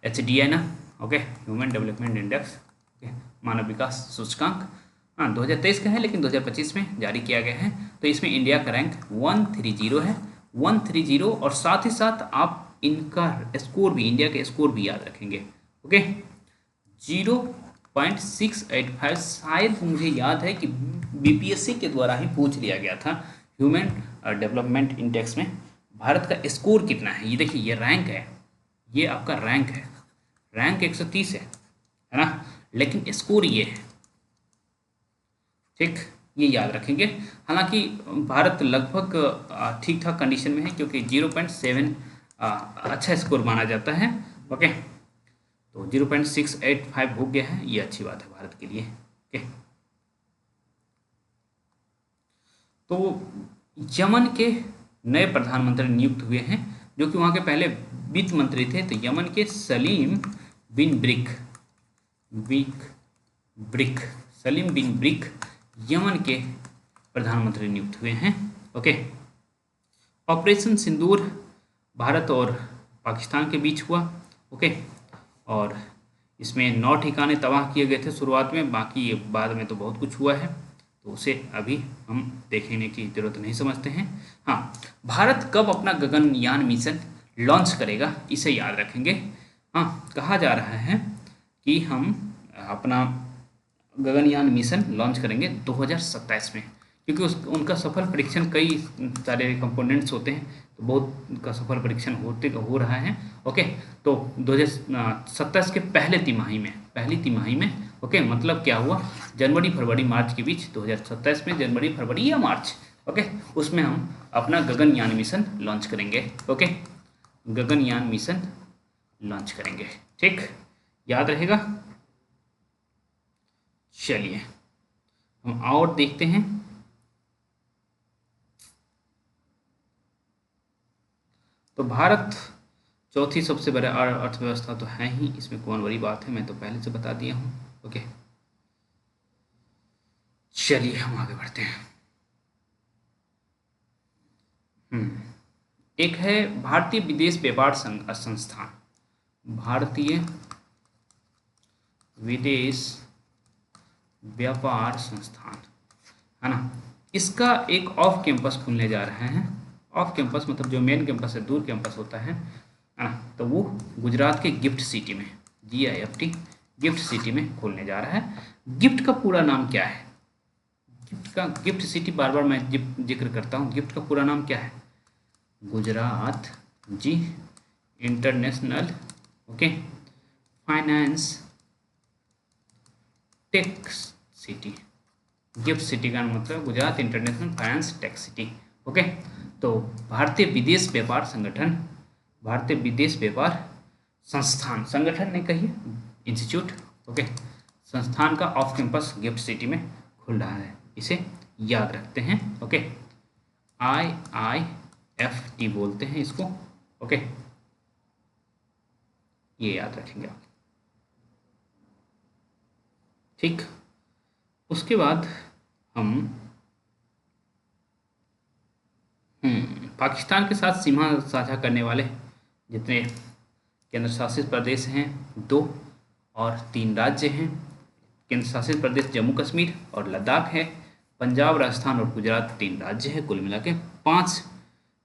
HDI ना, okay, human development index, okay, मानव विकास सूचकांक, हाँ 2023 का है, लेकिन 2025 में जारी किया गया है। तो इसमें इंडिया का रैंक 130 है, 130, और साथ ही साथ आप इनका स्कोर भी, इंडिया के स्कोर भी याद रखेंगे। ओके, 0.685, शायद मुझे याद है कि BPSC के द्वारा ही पूछ लिया गया था। ह्यूमन डेवलपमेंट इंडेक्स में भारत का स्कोर कितना है? ये देखिए, ये रैंक है, ये आपका रैंक है, रैंक 130 है ना, लेकिन स्कोर ये है। ठीक, ये याद रखेंगे। हालांकि भारत लगभग ठीक ठाक कंडीशन में है, क्योंकि 0.7 अच्छा स्कोर माना जाता है। ओके, तो 0.685 हो गया है, ये अच्छी बात है भारत के लिए। ओके, तो यमन के नए प्रधानमंत्री नियुक्त हुए हैं, जो कि वहाँ के पहले वित्त मंत्री थे। तो यमन के सलीम बिन ब्रिक यमन के प्रधानमंत्री नियुक्त हुए हैं। ओके, ऑपरेशन सिंदूर भारत और पाकिस्तान के बीच हुआ। ओके, और इसमें 9 ठिकाने तबाह किए गए थे शुरुआत में, बाकी बाद में तो बहुत कुछ हुआ है, तो उसे अभी हम देखने की जरूरत नहीं समझते हैं। हाँ, भारत कब अपना गगनयान मिशन लॉन्च करेगा, इसे याद रखेंगे। हाँ, कहा जा रहा है कि हम अपना गगनयान मिशन लॉन्च करेंगे 2027 में, क्योंकि उनका सफल परीक्षण, कई सारे कंपोनेंट्स होते हैं, तो बहुत उनका सफल परीक्षण हो रहा है। ओके, तो 2027 के पहली तिमाही में ओके, मतलब क्या हुआ, जनवरी फरवरी मार्च के बीच, 2027 में जनवरी फरवरी या मार्च, ओके, उसमें हम अपना गगनयान मिशन लॉन्च करेंगे। ओके, गगनयान मिशन लॉन्च करेंगे। ठीक, याद रहेगा। चलिए हम और देखते हैं। तो भारत चौथी सबसे बड़ा अर्थव्यवस्था तो है ही, इसमें कौन बड़ी बात है, मैं तो पहले से बता दिया हूँ। ओके, चलिए हम आगे बढ़ते हैं। एक है भारतीय विदेश व्यापार संस्थान, भारतीय विदेश व्यापार संस्थान, है ना। इसका एक ऑफ कैंपस खुलने जा रहा है। ऑफ कैंपस मतलब जो मेन कैंपस है, दूर कैंपस होता है ना, तो वो गुजरात के गिफ्ट सिटी में, GIFT गिफ्ट सिटी में खुलने जा रहा है। गिफ्ट का पूरा नाम क्या है? गिफ्ट सिटी बार बार मैं जिक्र करता हूँ, गिफ्ट का पूरा नाम क्या है? गुजरात जी international, okay, finance tech city. Gift city का मतलब Gujarat international finance tech city. Okay, तो भारतीय विदेश व्यापार संगठन, भारतीय विदेश व्यापार संस्थान, संगठन नहीं कहिए, इंस्टीट्यूट, ओके, संस्थान का ऑफ कैंपस गिफ्ट सिटी में खुल रहा है, इसे याद रखते हैं। ओके, IIFT बोलते हैं इसको। ओके, ये याद रखेंगे आप। ठीक, उसके बाद हम पाकिस्तान के साथ सीमा साझा करने वाले जितने केंद्र शासित प्रदेश हैं, 2 और 3 राज्य हैं। केंद्र शासित प्रदेश जम्मू कश्मीर और लद्दाख है। पंजाब, राजस्थान और गुजरात 3 राज्य है, कुल मिला के 5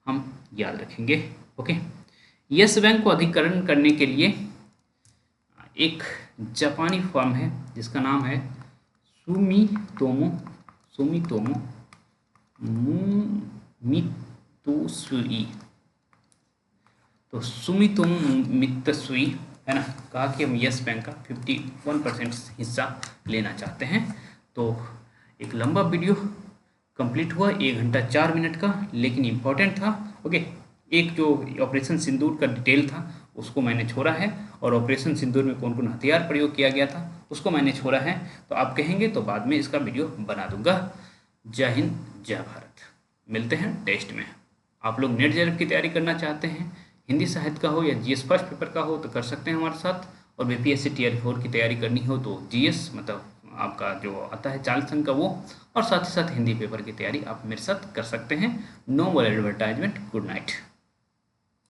हम याद रखेंगे। ओके, यस बैंक को अधिकरण करने के लिए एक जापानी फर्म है जिसका नाम है सुमितोमो मित्सुई। तो सुमितोमो मित्सुई है ना, कहा कि हम यस बैंक का 51% हिस्सा लेना चाहते हैं। तो एक लंबा वीडियो कंप्लीट हुआ, 1 घंटा 4 मिनट का, लेकिन इम्पोर्टेंट था। ओके, एक जो ऑपरेशन सिंदूर का डिटेल था उसको मैंने छोड़ा है, और ऑपरेशन सिंदूर में कौन कौन हथियार प्रयोग किया गया था उसको मैंने छोड़ा है। तो आप कहेंगे तो बाद में इसका वीडियो बना दूंगा। जय हिंद, जय भारत। मिलते हैं टेस्ट में। आप लोग नेट जेआरएफ की तैयारी करना चाहते हैं, हिंदी साहित्य का हो या जीएस फर्स्ट पेपर का हो, तो कर सकते हैं हमारे साथ। और बीपीएससी टीआर 4 की तैयारी करनी हो तो जीएस मतलब आपका जो आता है 40 अंक का वो, और साथ ही साथ हिंदी पेपर की तैयारी आप मेरे साथ कर सकते हैं। नो मोर एडवर्टाइजमेंट। Good night.